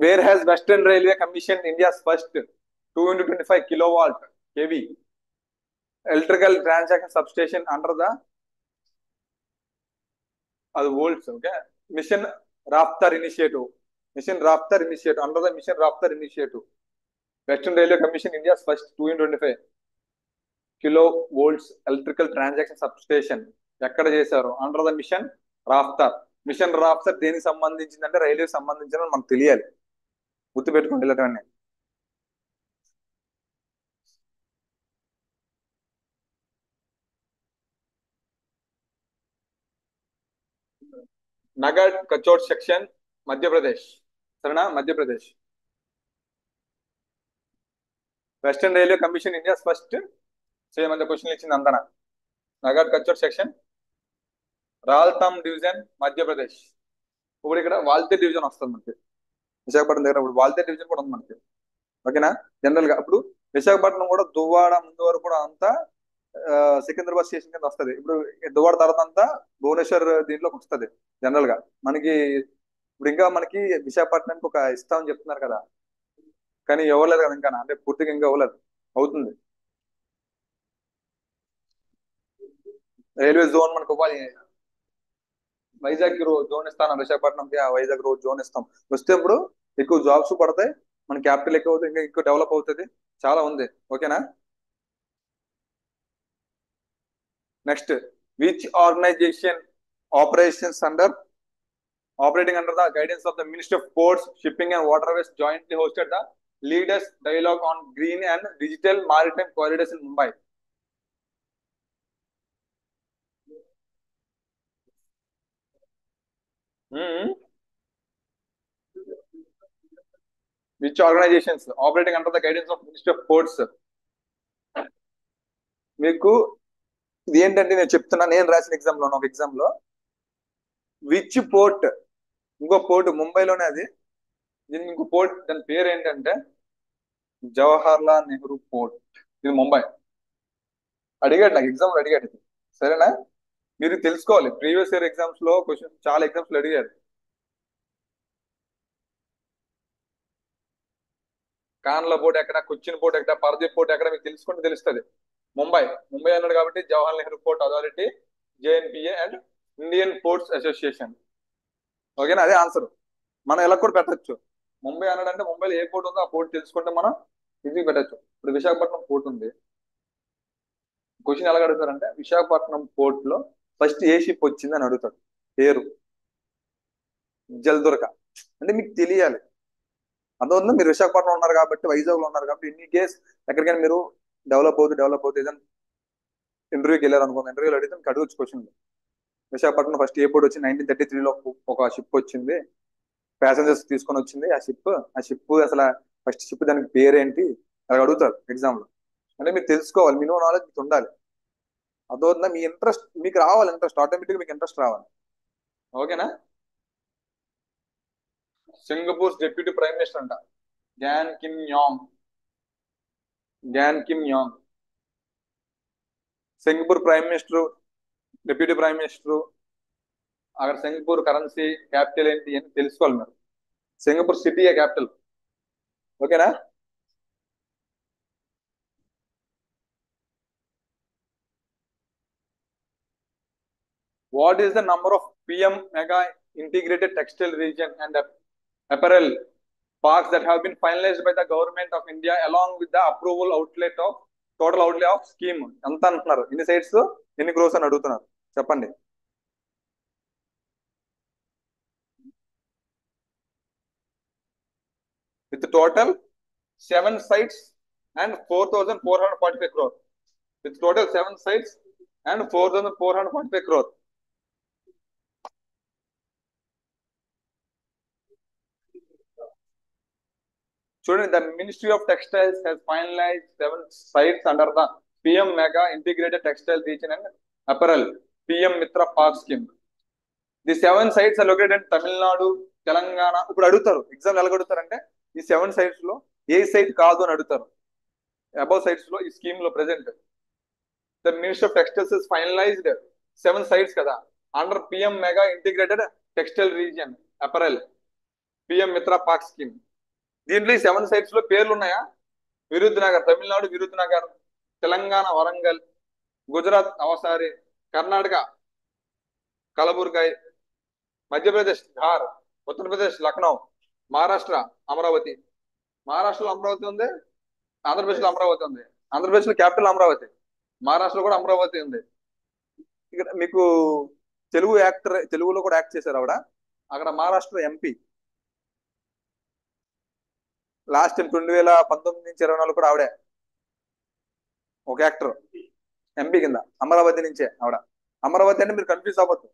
S1: Where has Western Railway commissioned India's first 225 kilowatt kV electrical transaction substation under the volts, okay, Mission Raftar initiative. Mission Raftar initiative. Under the Mission Raftar initiative, Western Railway commissioned India's first 225 kilovolts electrical transaction substation. ఎక్కడ చేశారు? Under the mission Raftaar. Mission Raftaar దేనికి సంబంధించిందంటే railway సంబంధించిన మనకు తెలియాలి, గుర్తుపెట్టుకోండి ఇలాంటివన్నీ. Nagda Khachrod section Madhya Pradesh. సరేనా? Madhya Pradesh. Western railway commission India's first same అంత క్వశ్చన్ ఇచ్చింది అంతనా. Nagda Khachrod section Ratlam division Madhya Pradesh. ఇప్పుడు ఇక్కడ వాల్తే డివిజన్ వస్తుంది మనకి విశాఖపట్నం దగ్గర. ఇప్పుడు వాల్తే డివిజన్ కూడా ఉంది మనకి. ఓకేనా? జనరల్ గా ఇప్పుడు విశాఖపట్నం కూడా దువ్వాడ ముందు వరకు కూడా అంతా సికింద్రాబాద్ స్టేషన్ కింద వస్తుంది. ఇప్పుడు దువ్వాడ తర్వాత అంతా భువనేశ్వర్ దీంట్లోకి వస్తుంది జనరల్ గా మనకి. ఇప్పుడు ఇంకా మనకి విశాఖపట్నానికి ఒక ఇస్తామని చెప్తున్నారు కదా, కానీ ఇవ్వలేదు కదా ఇంకా, అంటే పూర్తిగా ఇంకా ఇవ్వలేదు, అవుతుంది. రైల్వే జోన్ మనకు ఇవ్వాలి. వైజాగ్ జోన్ ఇస్తాను, విశాఖపట్నంకి ఆ వైజాగ్ రోజు జోన్ ఇస్తాం. వస్తే ఇప్పుడు ఎక్కువ జాబ్స్ పడతాయి, మన క్యాపిటల్ ఎక్కువ అవుతుంది, ఇంకా ఎక్కువ డెవలప్ అవుతుంది, చాలా ఉంది. ఓకేనా? Next, which organisation operating under the guidance of the Ministry of Ports, Shipping and Waterways jointly hosted the Leaders Dialogue on Green and Digital Maritime Corridors in Mumbai. Which organizations operating under the guidance of Ministry of Ports? మీకు ఇది ఏంటంటే నేను చెప్తున్నా, నేను రాసిన exam లో ఒక exam లో విచ్ పోర్ట్, ఇంకో పోర్ట్ ముంబైలోనే అది, దీనికి ఇంకో పోర్ట్, దాని పేరు ఏంటంటే జవహర్లాల్ నెహ్రూ పోర్ట్. ఇది ముంబై. అడిగాడు నాకు ఎగ్జామ్ లో, అడిగాడు ఇది. సరేనా? మీరు తెలుసుకోవాలి, ప్రీవియస్ ఇయర్ ఎగ్జామ్స్ లో క్వశ్చన్ చాలా ఎగ్జామ్స్ లో అడిగారు. కాన్ల పోర్ట్ ఎక్కడ, కొచ్చిన్ పోర్ట్ ఎక్కడ, పరదీప్ పోర్ట్ ఎక్కడ, మీకు తెలుసుకుంటే తెలుస్తుంది. ముంబై అన్నాడు కాబట్టి Jawaharlal Nehru port authority, JNPA and Indian ports association. ఓకేనా? అదే ఆన్సర్. మనం ఎలా కూడా పెట్టచ్చు. ముంబై అన్నాడంటే ముంబైలో ఏ పోర్ట్ ఉందో ఆ పోర్ట్ తెలుసుకుంటే మనం ఈజీగా పెట్టచ్చు. ఇప్పుడు విశాఖపట్నం పోర్ట్ ఉంది. క్వశ్చన్ ఎలా అడుగుతారంటే విశాఖపట్నం పోర్ట్ లో ఫస్ట్ ఏ షిప్ వచ్చింది అని అడుగుతాడు. పేరు జల్దుర్గ అంటే మీకు తెలియాలి. అందువల్ల మీరు విశాఖపట్నం ఉన్నారు కాబట్టి, వైజాగ్ లో ఉన్నారు కాబట్టి, ఇన్ కేస్ ఎక్కడికైనా మీరు డెవలప్ అవుతుంది ఏదైనా ఇంటర్వ్యూకి వెళ్ళారు అనుకోండి, ఇంటర్వ్యూలో అడిగితే మీకు అడగచ్చు క్వశ్చన్. విశాఖపట్నం ఫస్ట్ ఏ పోర్ట్ వచ్చింది? 1933లో ఒక షిప్ వచ్చింది, ప్యాసింజర్స్ తీసుకొని వచ్చింది ఆ షిప్ అసలు ఫస్ట్ షిప్ దానికి పేరేంటి అది అడుగుతారు ఎగ్జామ్ లో. అంటే మీరు తెలుసుకోవాలి, మినిమం నాలెడ్జ్ మీకు ఉండాలి. అదొద్దా మీ ఇంట్రెస్ట్ మీకు రావాలి, ఇంట్రెస్ట్ ఆటోమేటిక్ మీకు ఇంట్రెస్ట్ రావాలి. ఓకేనా? సింగపూర్ డిప్యూటీ ప్రైమ్ మినిస్టర్ అంట Gan Kim Yong. Singapore prime minister, deputy prime minister, అక్కడ సింగపూర్ కరెన్సీ, క్యాపిటల్ ఏంటి అని తెలుసుకోవాలి మీరు. Singapore city capital. ఓకేనా? What is the number of PM mega integrated textile region and apparel parks that have been finalized by the government of India along with the approval outlet of total outlay of scheme ఎంత అంటున్నారు ఎన్ని sites ఎన్ని క్రోర్స్ అని అడుగుతున్నారు చెప్పండి with total 7 sites and 4,445 crore with total 7 sites and 4,445 crore చూడండి the Ministry of Textiles has finalized 7 sites under the PM Mega Integrated Textile Region and Apparel PM Mitra Park scheme. The 7 sites are located in Tamil Nadu, Telangana. ఇప్పుడు అడుగుతారు exam ఎలా అడుగుతారంటే ఈ 7 sites లో ఏ site కాదు అని అడుగుతారు above sites లో ఈ స్కీమ్ లో present the ministry of textiles is finalised 7 sites కదా under PM Mega Integrated Textile Region Apparel PM Mitra Park scheme. దీంట్లో ఈ 7 sites లో పేర్లు ఉన్నాయా విరుద్నగర్ తమిళనాడు విరుద్నగర్ తెలంగాణ వరంగల్ గుజరాత్ నవసారి కర్ణాటక కలబుర్గాయ్ మధ్యప్రదేశ్ ధార్ ఉత్తరప్రదేశ్ లక్నో మహారాష్ట్ర అమరావతి మహారాష్ట్రలో అమరావతి ఉంది ఆంధ్రప్రదేశ్లో అమరావతి ఉంది ఆంధ్రప్రదేశ్లో క్యాపిటల్ అమరావతి మహారాష్ట్రలో కూడా అమరావతి ఉంది ఇక్కడ మీకు తెలుగు యాక్టర్ తెలుగులో కూడా యాక్ట్ చేశారు ఆవిడ అక్కడ మహారాష్ట్ర ఎంపీ లాస్ట్ 2019 నుంచి 24 కూడా ఆవిడే ఒక యాక్టర్ ఎంపీ కింద అమరావతి నుంచే ఆవిడ అమరావతి అంటే మీరు కన్ఫ్యూజ్ అవ్వద్దు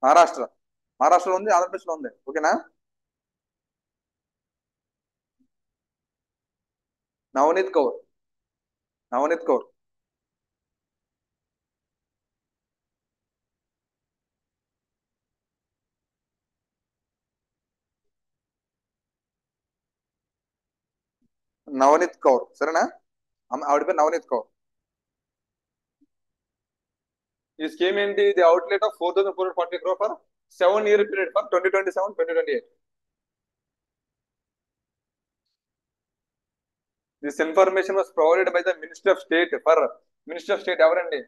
S1: మహారాష్ట్రలో ఉంది ఆంధ్రప్రదేశ్లో ఉంది ఓకేనా నవనీత్ కౌర్ సరేనా ఆవిడ పేరు నవనీత్ కౌర్ ఈ స్కీమ్ ఏంటి the outlet of 4,440 crore for 7-year period for 2027-2028 this information was provided by the ministry of state ఎవరండి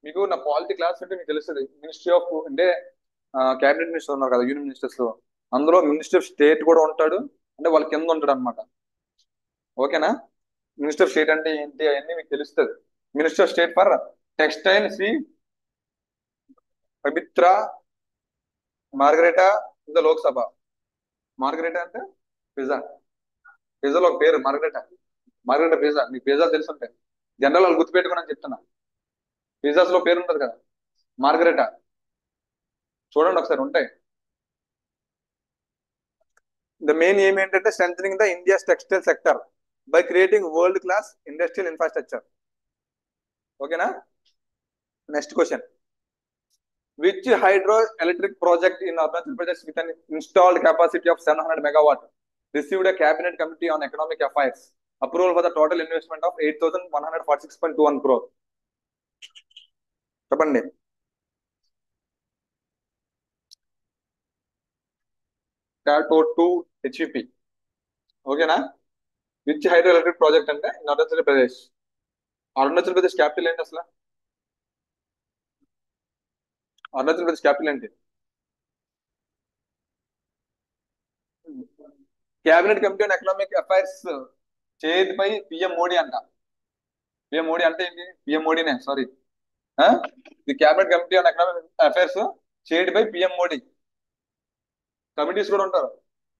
S1: మీకు నా పాలిటీ క్లాస్ అంటే మీకు తెలుస్తుంది మినిస్ట్రీ ఆఫ్ అంటే క్యాబినెట్ మినిస్టర్ ఉన్నారు కదా యూనియన్ మినిస్టర్స్ అందులో మినిస్ట్రీ ఆఫ్ స్టేట్ కూడా ఉంటాడు అంటే వాళ్ళ కింద ఉంటాడు అనమాట ఓకేనా మినిస్టర్ ఆఫ్ స్టేట్ అంటే ఏంటి అవన్నీ మీకు తెలుస్తుంది minister of state for textile Shri Pavitra Margherita in the Lok Sabha Margherita అంటే పిజ్జాలో ఒక పేరు మార్గరేటా పిజ్జా మీకు పిజ్జా తెలుసుంటే జనరల్ వాళ్ళు గుర్తుపెట్టుకోని చెప్తున్నా పిజ్జాస్ లో పేరు ఉంటుంది కదా మార్గరేటా చూడండి ఒకసారి ఉంటాయి ద మెయిన్ ఏం ఏంటంటే strengthening the India's textile sector by creating world class industrial infrastructure ఓకేనా next question which hydro electric project in Arunachal Pradesh with an installed capacity of 700 megawatt received a cabinet committee on economic affairs approval for the total investment of 8,146.21 crore చెప్పండి Tato 2 HEP ఓకేనా which hydro electric project అంటే Arunachal Pradesh capital ఏంటి అసలు Arunachal Pradesh capital ఏంటి cabinet committee on economic affairs చేతి పై PM Modi అంట PM Modi అంటే ఏంటి పిఎం మోడీనే sorry the cabinet committee on economic affairs చేతి పై పిఎం మోడీ కమిటీస్ కూడా ఉంటారు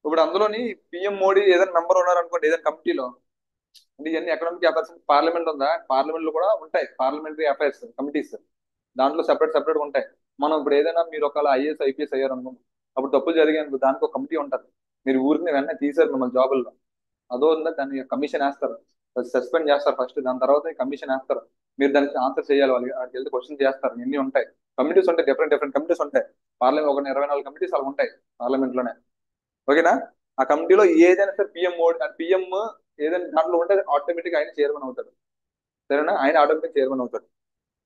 S1: ఇప్పుడు అందులోని పిఎం మోడీ ఏదైనా మెంబర్ ఉన్నారు అనుకోండి ఏదైనా కమిటీలో అంటే ఇవన్నీ ఎకనామిక్ అఫైర్స్ పార్లమెంట్ ఉందా పార్లమెంట్ లో కూడా ఉంటాయి పార్లమెంటరీ అఫైర్స్ కమిటీస్ దాంట్లో సెపరేట్ ఉంటాయి మనం ఇప్పుడు ఏదైనా మీరు ఒకవేళ ఐఏఎస్ ఐపీఎస్ అయ్యారు అనుకోండి అప్పుడు తప్పులు జరిగాయి దానికి ఒక కమిటీ ఉంటారు మీరు ఊరికి వెంటనే తీసారు మిమ్మల్ని జాబుల్లో అదో ఉందా దాన్ని కమిషన్ వేస్తారు సస్పెండ్ చేస్తారు ఫస్ట్ దాని తర్వాత కమిషన్ వేస్తారు మీరు దానికి ఆన్సర్ చేయాలి వాళ్ళకి వెళ్తే క్వశ్చన్ చేస్తారు ఎన్ని ఉంటాయి కమిటీస్ ఉంటాయి డిఫరెంట్ కమిటీస్ ఉంటాయి పార్లమెంట్ ఒక 24 కమిటీస్ అలా ఉంటాయి పార్లమెంట్ లోనే ఓకేనా ఆ కమిటీలో ఏదైనా సరే పిఎం ఏదైనా దాంట్లో ఉంటే ఆటోమేటిక్ ఆయన చైర్మన్ అవుతాడు సరేనా ఆయన ఆటోమేటిక్ చైర్మన్ అవుతాడు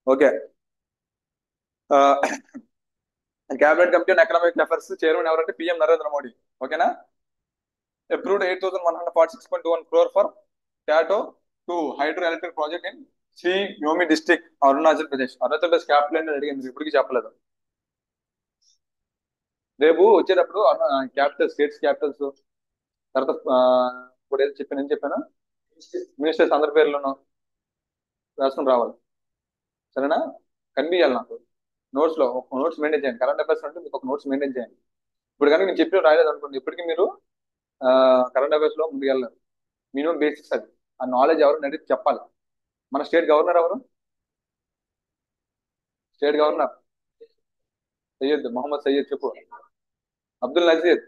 S1: okay cabinet committee on economic affairs chairman ఎవరంటే పిఎం నరేంద్ర మోడీ ఓకేనా approved 8,146.21 crore for Tato 2 hydro electric project in Shi Yomi district Arunachal Pradesh capital అని అడిగింది ఇప్పటికీ చెప్పలేదు రేపు వచ్చేటప్పుడు క్యాపిటల్ స్టేట్స్ క్యాపిటల్స్ తర్వాత ఇప్పుడు ఏదో చెప్పాను ఏం చెప్పాను, మినిస్టర్స్ అందరి పేర్లను రాసుకుని రావాలి. సరేనా? కనిపించాలి నాకు. నోట్స్ లో ఒక నోట్స్ మెయింటైన్ చేయండి. కరెంట్ అఫైర్స్ అంటే మీకు ఒక నోట్స్ మెయింటైన్ చేయండి. ఇప్పుడు కానీ నేను చెప్పిన రాయలేదు అనుకోండి, ఇప్పటికీ మీరు కరెంట్ అఫైర్స్ లో ముందుకు వెళ్ళారు. మినిమం బేసిక్స్ అది. ఆ నాలెడ్జ్ ఎవరు నడిపి చెప్పాలి. మన స్టేట్ గవర్నర్ ఎవరు? స్టేట్ గవర్నర్ సయ్యద్ మొహమ్మద్ సయ్యద్ చెప్పు. Abdul Nazeer.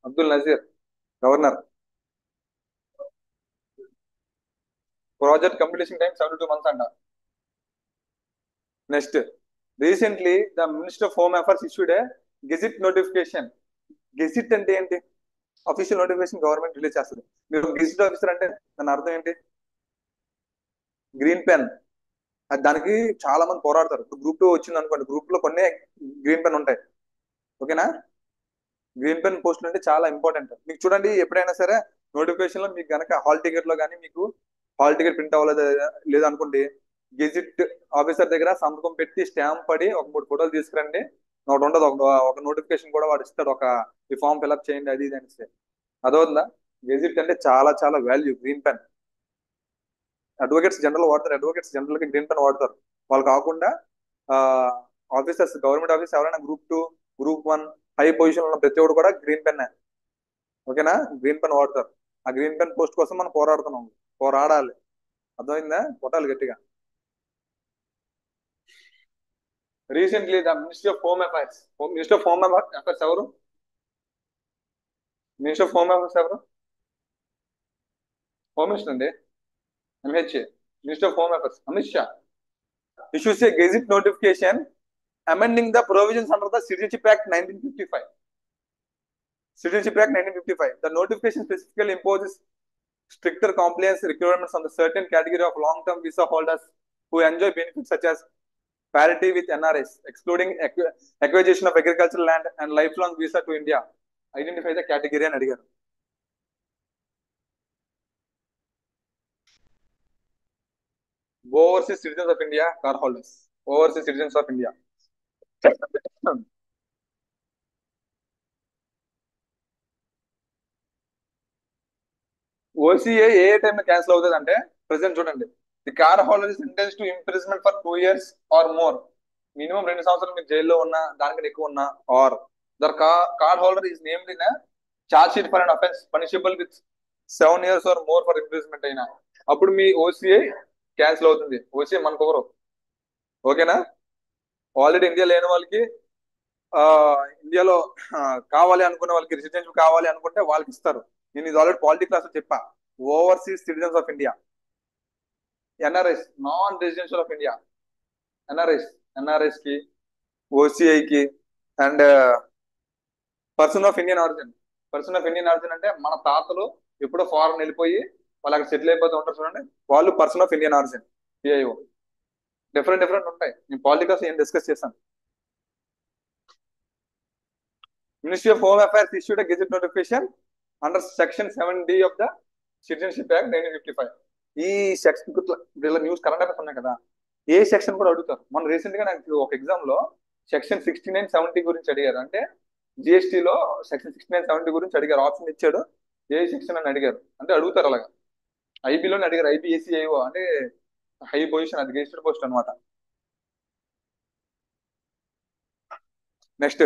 S1: Abdul Nazeer governor. Project completion time 72 months అంట. Next, recently the minister of home affairs issued a gazette notification. Gazette అంటే ఏంటి? అఫీషియల్ నోటిఫికేషన్ గవర్నమెంట్ రిలీజ్ చేస్తుంది. మీరు గెజిట్ ఆఫీసర్ అంటే దాని అర్థం ఏంటి? Green pen. అది దానికి చాలా మంది పోరాడతారు. ఇప్పుడు గ్రూప్ 2 వచ్చింది అనుకోండి, గ్రూప్ లో కొన్ని గ్రీన్ పెన్ ఉంటాయి. ఓకేనా? గ్రీన్ పెన్ పోస్టులు అంటే చాలా ఇంపార్టెంట్. మీకు చూడండి, ఎప్పుడైనా సరే నోటిఫికేషన్ లో మీకు గనక హాల్ టికెట్ లో కానీ మీకు హాల్ టికెట్ ప్రింట్ అవ్వలేదు లేదనుకోండి, గెజిట్ ఆఫీసర్ దగ్గర సంతకం పెట్టి స్టాంప్ పడి ఒక 3 ఫోటోలు తీసుకురండి. ఒకటి ఉండదు, ఒక నోటిఫికేషన్ కూడా వాడు ఇస్తాడు, ఒక ఈ ఫామ్ ఫిల్అప్ చేయండి అది ఇది అని. అదవుందా? గెజిట్ అంటే చాలా చాలా value green pen. Advocates general వాడతారు, అడ్వకేట్స్ జనరల్ కి గ్రీన్ పెన్ వాడతారు. వాళ్ళు కాకుండా ఆఫీసర్స్, గవర్నమెంట్ ఆఫీస్ ఎవరైనా గ్రూప్ 2, గ్రూప్ 1 హై పొజిషన్ ఉన్న ప్రతి ఒక్కరు కూడా గ్రీన్ పెన్. ఓకేనా? గ్రీన్ పెన్ వాడతారు. ఆ గ్రీన్ పెన్ పోస్ట్ కోసం మనం పోరాడుతున్నాం. పోరాడాలి. అర్థమైందా? కొట్టాలి గట్టిగా. Recently the ministry of home affairs, minister of home affairs ఎవరు? మినిస్టర్ ఆఫ్ హోమ్ అఫైర్స్ ఎవరు? హోమ్ మినిస్టర్ అండి. MHA. Minister of home affairs Amit Shah issues a gazette notification amending the provisions under the Citizenship Act 1955. Citizenship Act 1955. The notification specifically imposes stricter compliance requirements on the certain category of long-term visa holders who enjoy benefits such as parity with NRS, excluding acquisition of agricultural land and lifelong visa to India. Identify the category and అడిగారు. Overseas citizens of India, car holders. Overseas citizens of India. OCA ఏ టైంలో cancel అవుతుంది అంటే, present చూడండి, the card holder is sentenced to imprisonment for 2 years or more. Minimum 2 సంవత్సరాలు మీరు జైల్లో ఉన్నా, దానికంటే ఎక్కువ ఉన్నా, or the card holder is named in charge sheet for an offence punishable with 7 years or more for imprisonment అయినా, అప్పుడు మీ ఓసీఐ క్యాన్సిల్ అవుతుంది. ఓసీఐ మనకు ఎవరు? ఓకేనా? ఆల్రెడీ ఇండియా లేని వాళ్ళకి, ఆ ఇండియాలో కావాలి అనుకున్న వాళ్ళకి, రెసిడెన్షియల్ కావాలి అనుకుంటే వాళ్ళకి ఇస్తారు. నేను ఇది ఆల్రెడీ పాలిటీ క్లాస్ లో చెప్పా. Overseas citizens of India, NRS, non residential of India, NRS, NRS కి, ఓసీఐకి, and person of Indian origin. Person of Indian origin అంటే మన తాతలు ఎప్పుడో ఫారెన్ వెళ్ళిపోయి వాళ్ళు అక్కడ సెటిల్ అయిపోతూ ఉంటారు చూడండి, వాళ్ళు person of Indian origin, PIO. Different different ఉంటాయి. నేను పాలిటికల్స్ ఏం డిస్కస్ చేశాను. Ministry of Home Affairs issued a gazette notification under Section 7D of the Citizenship Act 1955. ఈ సెక్షన్ వీళ్ళ న్యూస్ కరెంట్ అఫైర్స్ ఉన్నాయి కదా, ఏ సెక్షన్ కూడా అడుగుతారు. మన రీసెంట్ గా నాకు ఒక ఎగ్జామ్ లో సెక్షన్ 69, 70 గురించి అడిగారు. అంటే జిఎస్టీ లో సెక్షన్ 69, 70 గురించి అడిగారు. ఆప్షన్ ఇచ్చాడు, ఏ సెక్షన్ అని అడిగారు. అంటే అడుగుతారు అలాగా. ఐబీలోనే అడిగారు, ఐబిఎస్సిఐఓ అంటే హై పొజిషన్, అది గెజిటెడ్ పోస్ట్ అనమాట. Next,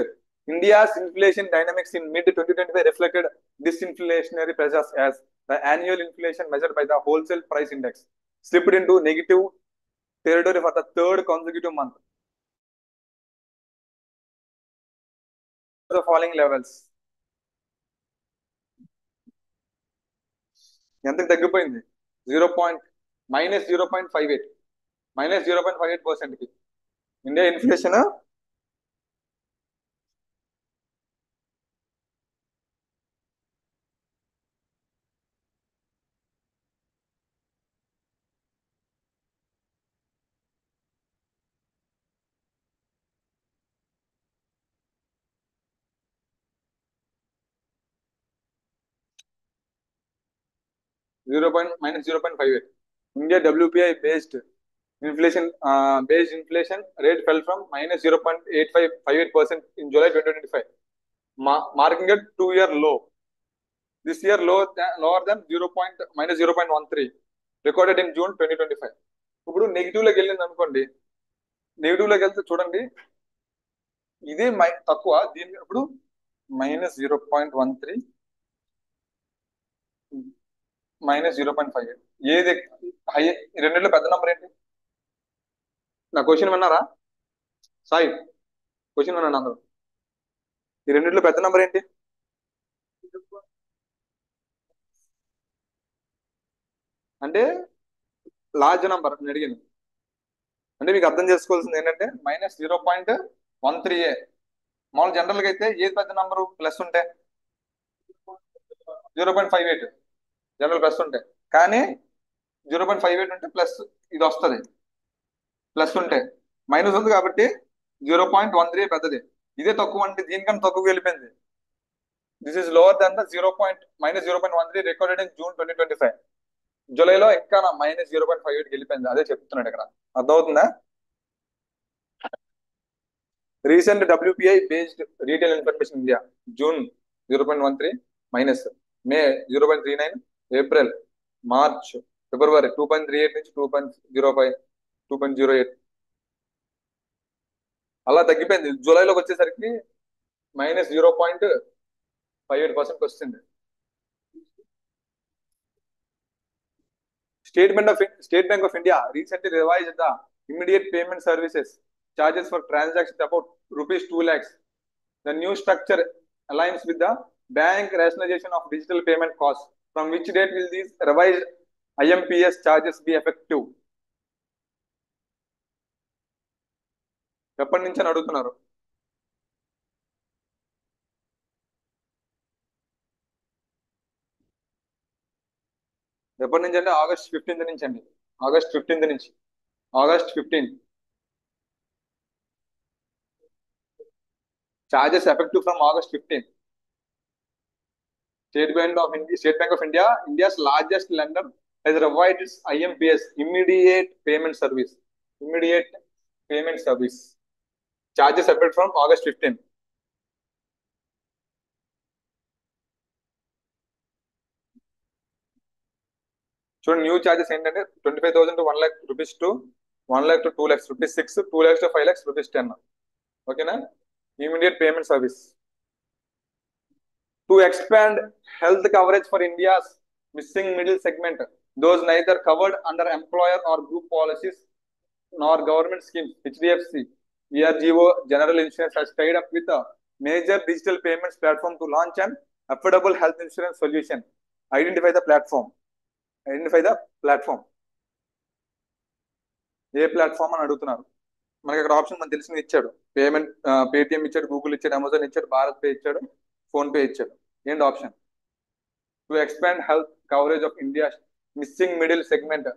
S1: India's inflation dynamics in mid-2025 reflected disinflationary pressures as the annual inflation measured by the wholesale price index slipped into negative territory for the third consecutive month. The falling levels. ఎంతకు తగ్గిపోయింది? -0.58, -0.58% కి India inflation 0.58. India WPI based Inflation, base inflation rate fell from minus 0.8558% in July 2025, marking a 2-year low. This year lower than minus 0.13 recorded in June 2025. ఇప్పుడు negative లోకి వెళ్ళింది అనుకోండి, negative లోకి వెళ్తే చూడండి ఇదే తక్కువ, దీని ఇప్పుడు minus 0.13 minus 0.58, ఏది హై? రెండిట్లో పెద్ద నంబర్ ఏంటి? నా క్వశ్చన్ విన్నారా సాయి? క్వశ్చన్ విన్నాను అందరూ. ఈ రెండిట్లో పెద్ద నంబర్ ఏంటి? అంటే లార్జ్ నంబర్ అని అడిగింది. అంటే మీకు అర్థం చేసుకోవాల్సింది ఏంటంటే minus 0.13. మామూలు జనరల్గా అయితే ఏది పెద్ద నంబరు ప్లస్ ఉంటే? 0.58 జనరల్ ప్లస్ ఉంటే, కానీ 0.58 ఉంటే ప్లస్ ఇది వస్తుంది, ప్లస్ ఉంటే. మైనస్ ఉంది కాబట్టి 0.13 పెద్దది. ఇదే తక్కువ అంటే దీనికన్నా తక్కువ వెళ్ళిపోయింది. This is lower than the minus 0.13 recorded in June 2025. జూలైలో ఇంకా minus 0.58 వెళ్ళిపోయింది. అదే చెప్తున్నాడు ఇక్కడ. అర్థమవుతుందా? Recent WPI based retail information India June 0.13 minus, May 0.39, April, March, February 2.38 నుంచి 2.05, 2.08 అలా తగ్గిపోయింది. జూలైలోకి వచ్చేసరికి minus 0.58% వస్తుంది. State Bank of India recently revised the immediate payment services charges for transactions about rupees 2 lakhs. The new structure aligns with the bank rationalization of digital payment costs. From which date will these revised IMPS charges be effective? ఎప్పటి నుంచి అని అడుగుతున్నారు. ఎప్పటి నుంచి అంటే August 15 నుంచి అండి. August 15 నుంచి. August 15 charges effective from August 15. State Bank of India, India's largest lender, has revised its IMPS, Immediate Payment Service. Immediate Payment Service charges effective from August 15. చూడండి, న్యూ చార్జెస్ ఏంటంటే 25,000 to 1 lakh rupees to 1 lakh to 2 lakhs rupees 6, 2 lakhs to 5 lakhs rupees 10. ఓకేనా? Immediate payment service. To expand health coverage for India's missing middle segment, those neither covered under employer or group policies nor government schemes, HDFC ERGO General Insurance has tied up with a major digital payments platform to launch an affordable health insurance solution. Identify the platform. A platform అని అడుగుతున్నారు. మనకి అక్కడ option మనకు తెలిసిన ఇచ్చాడు. Payment Paytm ఇచ్చాడు, Google ఇచ్చాడు, Amazon ఇచ్చాడు, భారత్ పే ఇచ్చాడు, ఫోన్ పే ఇచ్చాడు. ఏంటి option? To expand health coverage of India missing middle segment,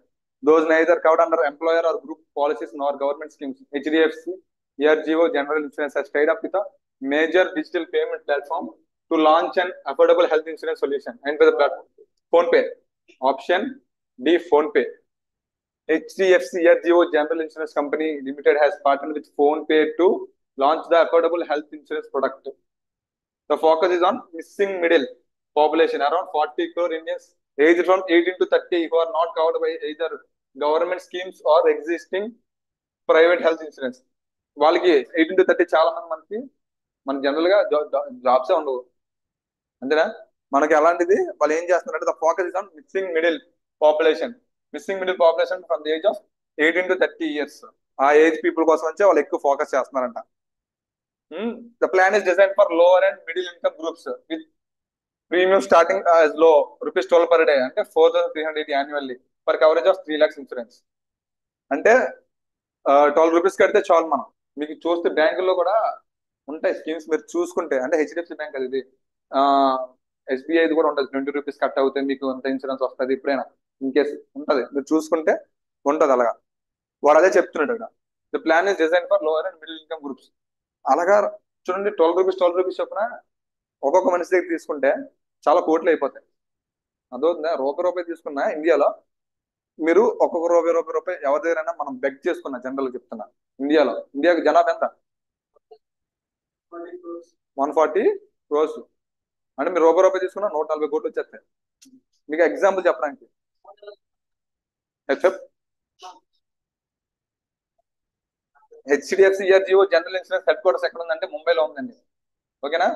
S1: those neither covered under employer or group policies nor government schemes, HDFC ERGO General Insurance has tied up with a major digital payment platform to launch an affordable health insurance solution. And by the platform, phone pay. Option D, phone pay. HDFC ERGO General Insurance Company Limited has partnered with phone pay to launch the affordable health insurance product. The focus is on missing middle population, around 40 crore Indians aged from 18 to 30 who are not covered by either government schemes or existing private health insurance. వాళ్ళకి 18 to 30 చాలా మంది మన general గా జాబ్సే ఉండవు, అంతేనా? మనకి అలాంటిది వాళ్ళు ఏం చేస్తున్నారంటే the focus is on missing middle population from the age of 18 to 30 years. ఆ ఏజ్ పీపుల్ కోసం వచ్చి వాళ్ళు ఎక్కువ ఫోకస్ చేస్తున్నారంట. The plan is design for lower and middle income groups with premium starting as low rupees 12 per day, అంటే 4,380 annually for coverage of 3 lakhs insurance. అంటే 12 rupees కడితే చాలు. మనం మీకు చూస్తే బ్యాంకుల్లో కూడా ఉంటాయి స్కీమ్స్, మీరు చూసుకుంటే. అంటే హెచ్డిఎఫ్సి బ్యాంక్ అది, ఎస్బీఐ కూడా ఉంటుంది. 20 రూపీస్ కట్ అవుతే మీకు అంత ఇన్సూరెన్స్ వస్తుంది. ఎప్పుడైనా ఇన్ కేస్ ఉంటుంది, మీరు చూసుకుంటే ఉంటుంది అలాగా. వాడు అదే చెప్తున్నాడు ఇక్కడ, the plan is design for lower and middle income groups. అలాగా చూడండి, 12 రూపీస్ చొప్పున ఒక్కొక్క మనిషి దగ్గర తీసుకుంటే చాలా కోట్లు అయిపోతాయి. అదవుతుందా? రూపాయి తీసుకున్నా ఇండియాలో మీరు ఒక్కొక్క రూపాయి ఎవరి దగ్గరైనా మనం బెగ్ చేసుకున్నా, జనరల్ చెప్తున్నా. ఇండియాకి జనాభా ఎంత? 140 crores. అంటే మీరు రూపాయి తీసుకున్నా 140 కోట్లు వచ్చేస్తాయి. మీకు ఎగ్జాంపుల్ చెప్పడానికి HF HDFC Jio general insurance headquarters ఎక్కడ ఉందంటే ముంబైలో ఉందండి. ఓకేనా?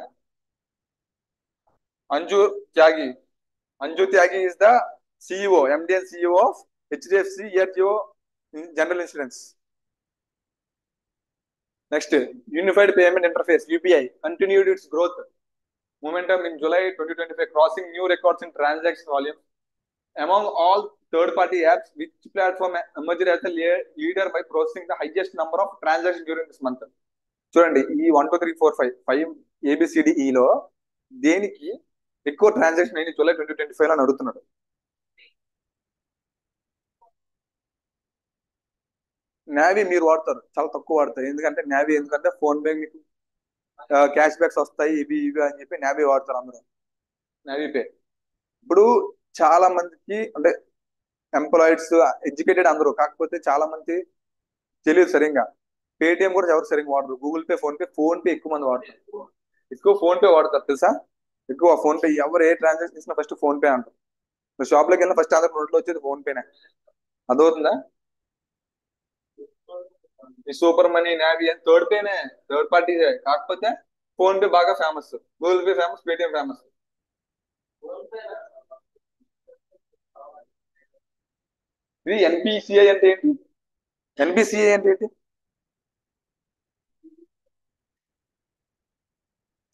S1: Anju Tyagi Anju Tyagi is the CEO, MD and CEO of HDFC Jio general insurance. Next, unified payment interface UPI continued its growth momentum in July 2025, crossing new records in transaction volume. Among all third-party apps, which platform emerged as a leader by processing the highest number of transactions during this month? చూడండి, ఈ 1 2 3 4 5 ABCDEలో దేనికి ఎక్కువ transaction అయింది July 2025 అని అడుగుతున్నాడు. Navy మీరు వాడతారు, చాలా తక్కువ వాడతారు. ఎందుకంటే ఫోన్ పే మీకు క్యాష్ బ్యాక్స్ వస్తాయి, ఇవి అని చెప్పి నావీ వాడతారు అందరూ. నావీ పే ఇప్పుడు చాలా మందికి అంటే ఎంప్లాయిడ్స్ ఎడ్యుకేటెడ్ అందరూ, కాకపోతే చాలా మంది తెలియదు సరిగ్గా. పేటిఎం కూడా ఎవరు సరిగ్గా వాడరు. గూగుల్ పే, ఫోన్ పే ఎక్కువ మంది వాడతారు. ఎక్కువ ఫోన్ పే వాడతారు తెలుసా? ఎక్కువ ఫోన్ పే. ఎవరు ఏ ట్రాన్సాక్షన్ చేసినా ఫస్ట్ ఫోన్ పే అంటారు. షాప్ లోకి వెళ్ళినా ఫస్ట్ అందరు నోట్లో వచ్చేది ఫోన్ పేనే. అదవుతుందా? ఈ సూపర్ మనీ, నావీ అని థర్డ్ పార్టీ. కాకపోతే ఫోన్ పే బాగా famous, Google pay famous, Paytm famous. ఇది ఎన్పిసిఐ అంటే ఏంటి? ఎన్పిసిఐ అంటే ఏంటి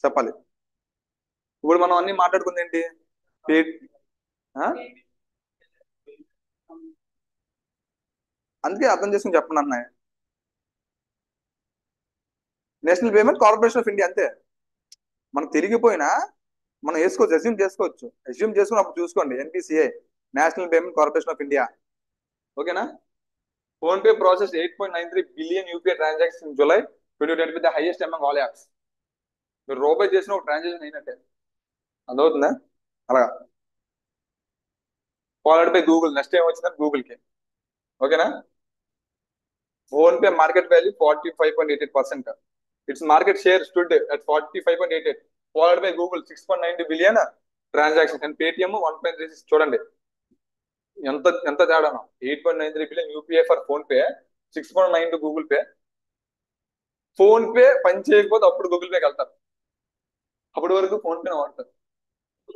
S1: చెప్పాలి. ఇప్పుడు మనం అన్ని మాట్లాడుకుంది ఏంటి? ఆ? అందుకే అర్థం చేసుకుని చెప్పండి అన్నాయి. National payment corporation of India అంతే. మనం తిరిగిపోయినా మనం అజ్యూమ్ చేసుకుని అప్పుడు చూసుకోండి. NPCI, national payment corporation of India. ఓకేనా? PhonePe process 8.93 billion UPI transaction in July 2020 with the highest among all apps. మీరు రూపాయి చేసిన ఒక ట్రాన్సాక్షన్ అయినట్టే. అదవుతుందా? అలాగా. Followed by Google. నెక్స్ట్ ఏం వచ్చిందంటే గూగుల్ కి. ఓకేనా? Phone pay market value 45.88%. Its market share stood at 45.88, followed by Google 6.92 billion transaction and Paytm 1.36. చూడండి ఎంత ఎంత తేడానో. 8.93 billion UPI for phone pay, 6.92 Google pay. Phone pay పని చేయకపోతే అప్పుడు గూగుల్ పేకి వెళ్తారు. అప్పటి వరకు ఫోన్ పే వాడతారు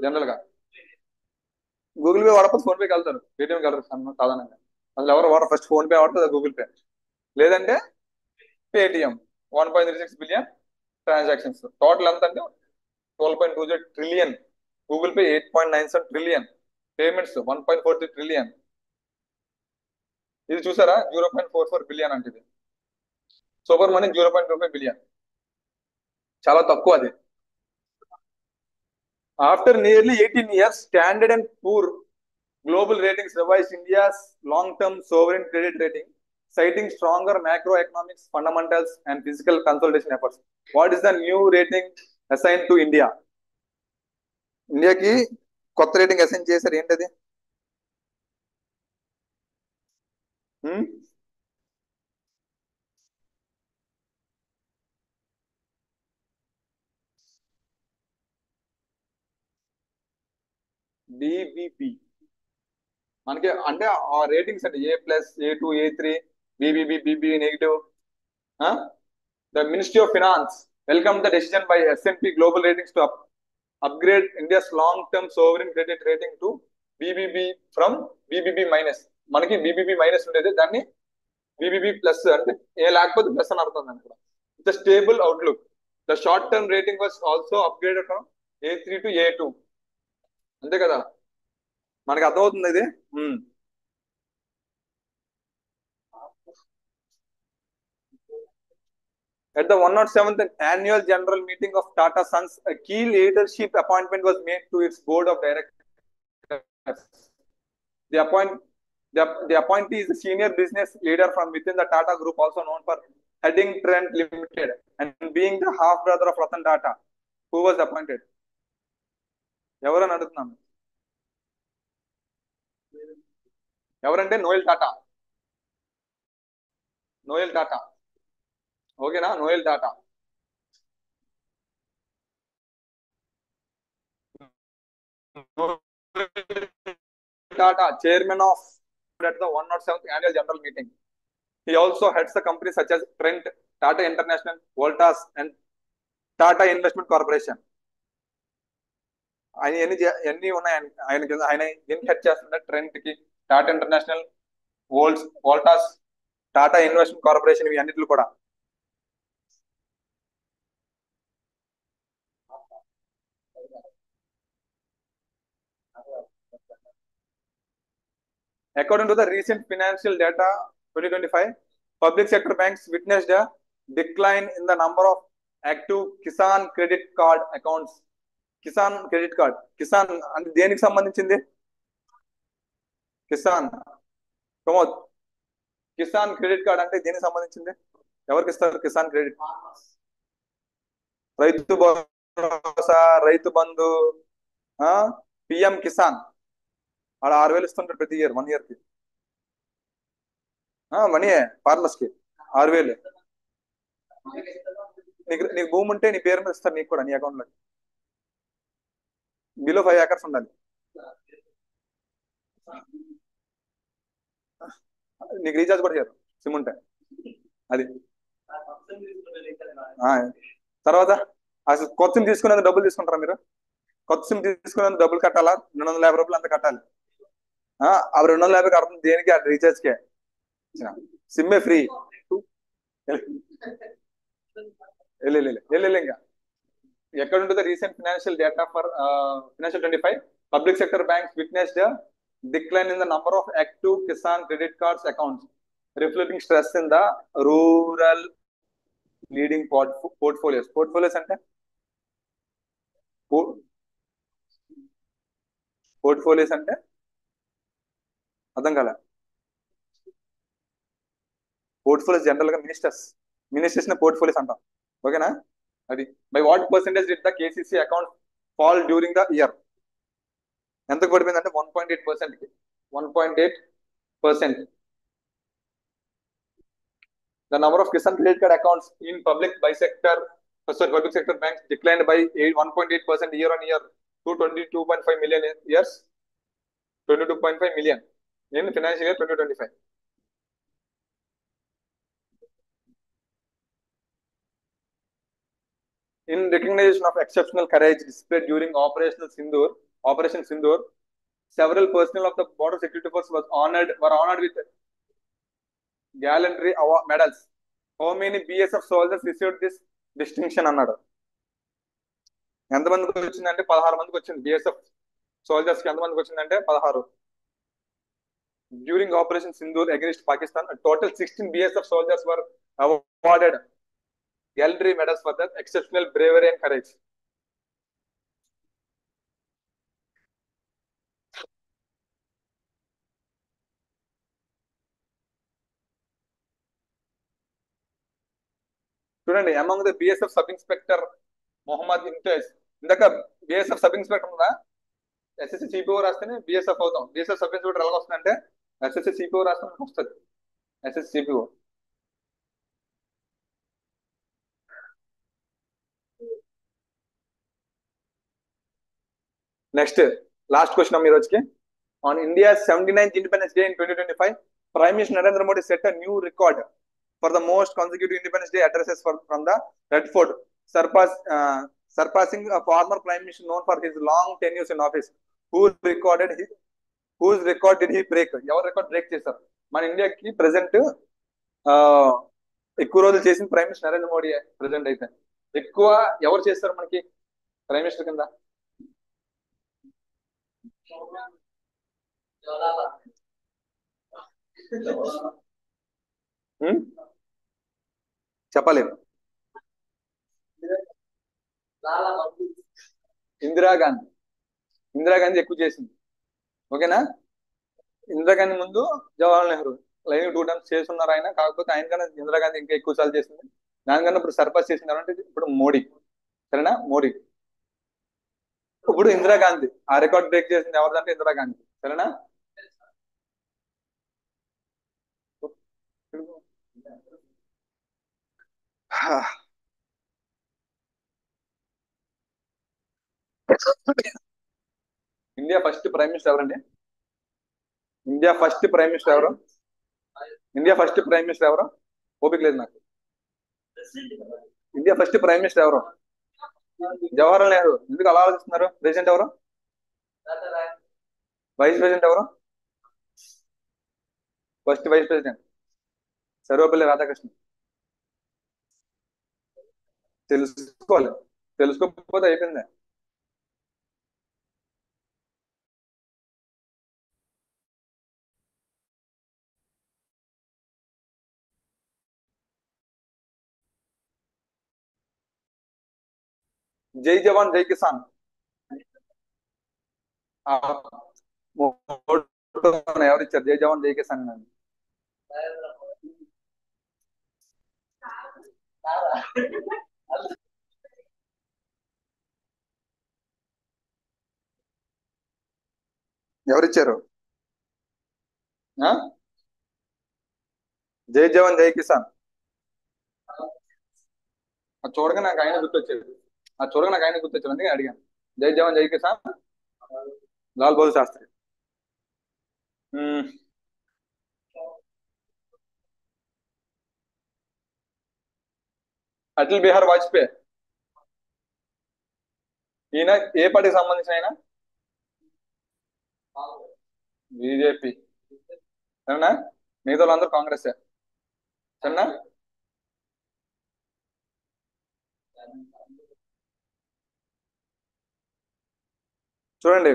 S1: జనరల్ గా. గూగుల్ పే వాడకపోతే ఫోన్ పేకి వెళ్తారు, పేటిఎంకి వెళ్తారు సాధారణంగా. అసలు ఎవరు వాడరు, ఫస్ట్ ఫోన్ పే వాడతారు, గూగుల్ పే లేదంటే పేటిఎం. 1.36 billion transactions. టోటల్ ఎంత అంటే 12.20 trillion. Google pay 8.97 trillion. Payments 1.43 trillion. ఇది చూసారా? 0.44 బిలియన్ అంటే ఇది. సూపర్ మనీ 0.25 బిలియన్, చాలా తక్కువ అది. After nearly 18 years, standard and poor global ratings revised India's long-term sovereign credit rating, citing stronger macroeconomics fundamentals and physical consolidation efforts. What is the new rating assigned to India? ఇండియాకి కొత్త rating assign చేశారు. ఏంటది? BBP. మనకి అంటే ఆ ratings అంటే A+, A2, A3, BB negative. The Ministry of Finance welcomed the decision by S&P Global Ratings to upgrade India's long-term sovereign credit rating to BBB from BBB minus. మనకి BBB minus ఉండేది, దాన్ని BBB plus అంటే లేకపోతే plus అని అర్థం అనుకో. It's a stable outlook. The short-term rating was also upgraded from A3 to A2. అంతే కదా? మనకి అర్థమవుతుంది ఇది. At the 107th annual general meeting of Tata Sons, a key leadership appointment was made to its board of directors. The appointee is a senior business leader from within the Tata Group, also known for heading Trent Limited and being the half brother of Ratan Tata, who was appointed. ఎవరని అడుగుతున్నాను. ఎవరంటే Noel Tata. Noel Tata. ఓకేనా, Noel Tata. Tata, chairman of at the 107th annual general meeting. He also heads the companies such as Trent, Tata International, Voltas, and Tata Investment Corporation. ఆయన ఎన్ని ఉన్నాయి ఆయన కింద, ఆయన ఎన్ని హెడ్ చేస్తున్నారు? ట్రెంట్ కి, Tata international, Voltas, Tata investment corporation, ఇవి అన్నిట్లు కూడా. According to the recent financial data 2025, public sector banks witnessed a decline in the number of active Kisan credit card accounts. Kisan credit card, Kisan అంటే దేనికి సంబంధించింది? కిసాన్ ప్రమోద్, కిసాన్ క్రెడిట్ కార్డ్ అంటే దేనికి సంబంధించింది? ఎవరికి ఇస్తారు కిసాన్ క్రెడిట్? రైతు భరోసా, రైతు బంధు, పిఎం కిసాన్. ఆడ 6,000 ఇస్తుంటారు ప్రతి ఇయర్, 1 ఇయర్ కి. మనీ ఫార్మర్స్ కి 6,000. నీకు భూమి ఉంటే నీ పేరు మీద ఇస్తారు, నీకు కూడా నీ అకౌంట్ లో. బిలో 5 acres ఉండాలి. నీకు రీఛార్జ్ కూడా చేయరు సిమ్ ఉంటే. అది తర్వాత అసలు కొత్త సిమ్ తీసుకునేందుకు డబ్బులు తీసుకుంటారా మీరు? కొత్త సిమ్ తీసుకునేందుకు డబ్బులు కట్టాలా? 250 రూపాయలు అంత కట్టాలి. అవి 250 కడుతుంది దేనికి? రీఛార్జ్ కే. సిమ్మే ఫ్రీ. ఇంకా according to the recent financial data for financial 25, public sector banks witnessed a decline in the number of active Kisan credit cards accounts, reflecting stress in the rural leading portfolios. Portfolios అంటే portfolios అంటే అర్థం కాలే. Portfolios general గా ministers ని portfolios అంటాం. ఓకేనా? అది by what percentage did the KCC account fall during the year? ఎంతకు పడిపోయిందంటే 1.8% కి. 1.8%. The number of Kisan credit card accounts in public sector banks declined by 1.8% year on year to 22.5 million years. 22.5 million in financial year 2025. In recognition of exceptional courage displayed during Operation Sindoor, several personnel of the border security force were honored with gallantry medals. How many BSF soldiers received this distinction అన్నాడు? ఎంతమందికి వచ్చిందంటే 16 మందికి వచ్చింది. BSF soldiers కి ఎంతమందికి వచ్చిందంటే 16. During operation Sindoor against Pakistan, total 16 BSF soldiers were awarded gallantry medals for their exceptional bravery and courage. చూడండి, among the BSF sub inspector Mohammad Imtiaz. ఇందాక బిఎస్ఎఫ్ సబ్ ఇన్స్పెక్టర్ ఉందా? ఎస్ఎస్సి సిపిఓ రాస్తేనే బిఎస్ఎఫ్ అవుతాం. బిఎస్ఎఫ్ సబ్ ఇన్స్పెక్టర్ ఎలా వస్తుందంటే ఎస్ఎస్సి సిపిఓ రాస్తే వస్తుంది. SSC CPO. Next last question ఈ రోజుకి. On India 79th Independence Day in 2025, Prime Minister Narendra Modi set a new record for the most consecutive Independence Day addresses from the Red Fort, surpassing a former Prime Minister known for his long tenures in office. Whose record did he break? ఎవరు record break చేశారు? మన ఇండియాకి present ఎక్కువ రోజులు చేసిన prime minister Narendra Modi. Present అయితే ఎక్కువ ఎవరు చేస్తారు మనకి ప్రైమ్ మినిస్టర్ కింద? చెప్పలేము. ఇందిరాగాంధీ ఎక్కువ చేసింది. ఓకేనా? ఇందిరాగాంధీ ముందు జవహర్లాల్ నెహ్రూ లైన్ 2 times చేస్తున్నారు ఆయన. కాకపోతే ఆయన కన్నా ఇందిరాగాంధీ ఇంకా ఎక్కువ సార్లు చేసింది. దానికన్నా ఇప్పుడు సర్పాస్ చేసింది అంటే ఇప్పుడు మోడీ. సరేనా? మోడీ. ఇప్పుడు ఇందిరాగాంధీ ఆ రికార్డ్ బ్రేక్ చేసింది ఎవరిదంటే ఇందిరాగాంధీ. సరేనా? ఇండియా ఫస్ట్ ప్రైమ్ మినిస్టర్ ఎవరండి? ఇండియా ఫస్ట్ ప్రైమ్ మినిస్టర్ ఎవరు? ఇండియా ఫస్ట్ ప్రైమ్ మినిస్టర్ ఎవరు? ఓపిక లేదు నాకు. ఇండియా ఫస్ట్ ప్రైమ్ మినిస్టర్ ఎవరు? జవహర్లాల్ నెహ్రూ. ఎందుకు అలా ఆలోచిస్తున్నారు? ప్రెసిడెంట్ ఎవరు? వైస్ ప్రెసిడెంట్ ఎవరు? First vice president Sarvepalli Radhakrishna. తెలుసుకోవాలి. తెలుసుకోకపోతే అయిపోయింది. జై జవాన్ జై కిసాన్. ఆ మోటోని ఎవరు ఇచ్చారు? జై జవాన్ జై కిసాన్ అని. ఎవరిచ్చారు? ఆ? జై జవాన్ జై కిసాన్. అది చూడగా నాకు ఆయన గుర్తొచ్చేది. అది చూడగా నాకు ఆయన గుర్తొచ్చాడు, అందుకే అడిగాను. జై జవాన్ జై కిసాన్, లాల్ బహదూర్ శాస్త్రి. మ్మ్. అటల్ బిహార్ వాజ్పేయి. ఈయన ఏ పార్టీకి సంబంధించిన ఆయన? బీజేపీ. సరేనా? మిగతా వాళ్ళందరూ కాంగ్రెస్. సరేనా? చూడండి,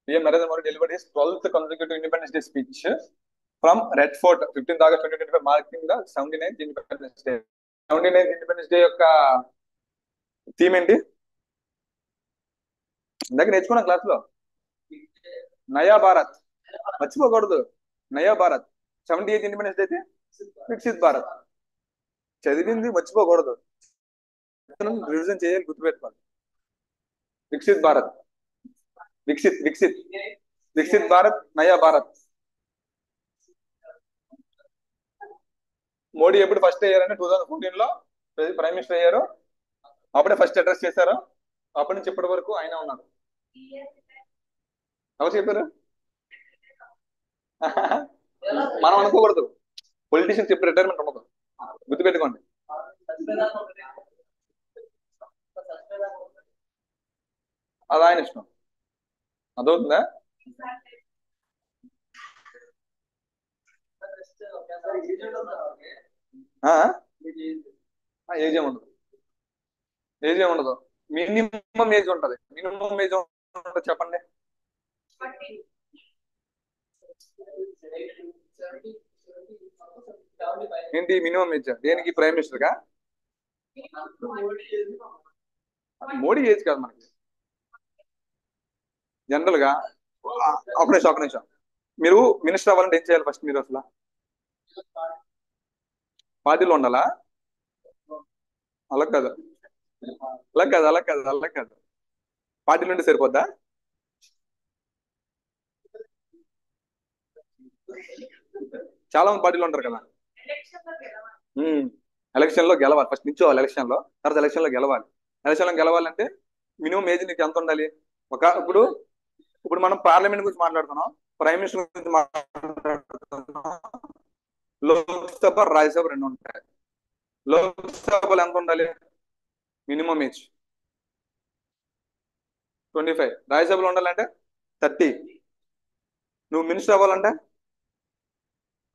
S1: PM Narendra Modi delivered his 12th consecutive Independence Day speech from Red Fort 15th August 2025 marking the 79th Independence Day. 79th Independence Day యొక్క థీమ్ ఏంటి? ఇందాక నేర్చుకున్న క్లాస్ లో నయా భారత్. మర్చిపోకూడదు. నయా భారత్. 78th ఇండిపెండెన్స్ డే అయితే వికసిత్ భారత్. చదివింది మర్చిపోకూడదు. రివిజన్ చేయాలి, గుర్తుపెట్టుకోవాలి. వికసిత్ భారత్. వికసిత్ వికసిత్ వికసిత్ భారత్, నయా భారత్. మోడీ ఎప్పుడు ఫస్ట్ అయ్యారంటే 2014 లో ప్రైమ్ మినిస్టర్ అయ్యారు. అప్పుడే ఫస్ట్ అడ్రస్ చేశారు. అప్పటి నుంచి ఇప్పటి వరకు ఆయన ఉన్నారు. ఎవరు చెప్పారు? మనం అనుకోకూడదు. పొలిటీషియన్స్ ఇప్పుడు రిటైర్మెంట్ ఉండదు, గుర్తుపెట్టుకోండి. అది ఆయన ఇష్టం. అదవుతుందా? ఏజ్ ఏముండదు. ఏజ్ ఏముండదు. మినిమం ఏజ్ ఉంటది. మినిమం ఏజ్ ఉంటది చెప్పండి. ఏంటి మినిమం ఏజ్? దేనికి? ప్రైమ్ మినిస్టర్ గా? మోడీ ఏజ్ కాదు మనకి. జనరల్ గా ఒక నిమిషం, ఒక నిమిషం. మీరు మినిస్టర్ అవ్వాలంటే ఏం చేయాలి ఫస్ట్? మీరు అసలు పార్టీలో ఉండాలా? అలా కాదు, అలా కాదు, అలా కాదు, అలా కాదు. పార్టీలో ఉంటే సరిపోద్దా? చాలా మంది పార్టీలో ఉంటారు కదా. ఎలక్షన్ లో గెలవాలి. ఫస్ట్ నిల్చోవాలి ఎలక్షన్ లో, తర్వాత ఎలక్షన్ లో గెలవాలి. ఎలక్షన్ లో గెలవాలంటే మినిమం ఏజ్ నీకు ఎంత ఉండాలి? ఇప్పుడు ఇప్పుడు మనం పార్లమెంట్ గురించి మాట్లాడుతున్నాం, ప్రైమ్ మినిస్టర్ గురించి మాట్లాడుతున్నాం. లోక్సభ, రాజ్యసభ రెండు ఉంటాయి. లోక్సభలో ఎంత ఉండాలి మినిమం ఏజ్? 25. రాజ్యసభలో ఉండాలంటే 30. నువ్వు మినిస్టర్ అవ్వాలంటే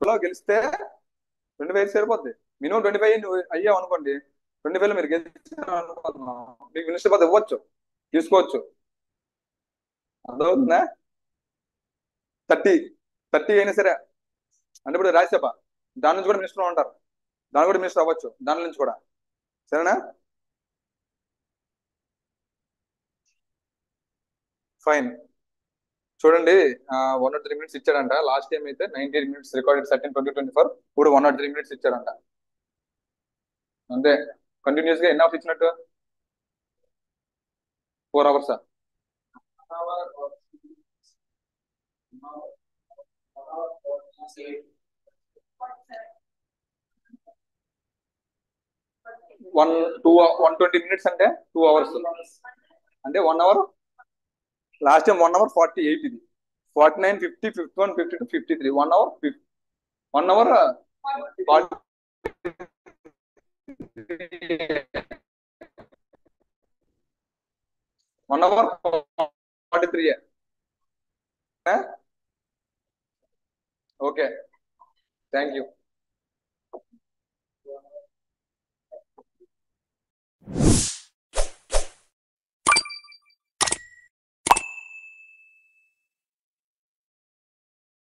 S1: లో గెలిస్తే 25 సరిపోద్ది. మినిమం 25 నువ్వు అయ్యావు అనుకోండి. 25 లో మీరు గెలిచారు అనుకుంటున్నాం, మీకు మినిస్టర్ పదవి ఇవ్వచ్చు, తీసుకోవచ్చు. అర్థమవుతుందా? 30. 30 అయినా సరే. అంటే ఇప్పుడు రాజ్యసభ, దాని నుంచి కూడా మినిస్టర్ ఉంటారు, దాని కూడా మినిస్టర్ అవ్వచ్చు, దాని నుంచి కూడా. సరేనా? ఫైన్. చూడండి, 103 minutes ఇచ్చాడంట. లాస్ట్ టైం అయితే 19 minutes రికార్డెడ్ 13/2024. ఇప్పుడు 103 minutes ఇచ్చాడంట. అంతే. కంటిన్యూస్ గా ఎన్ని అవర్స్ ఇచ్చినట్టు? 4 hours. వన్ 120 minutes అంటే 2 hours, అంటే 1 hour. లాస్ట్ టైం 1 hour 48, ఇది 49, 50, 51, 52, 53, 1 hour 1 hour 1 hour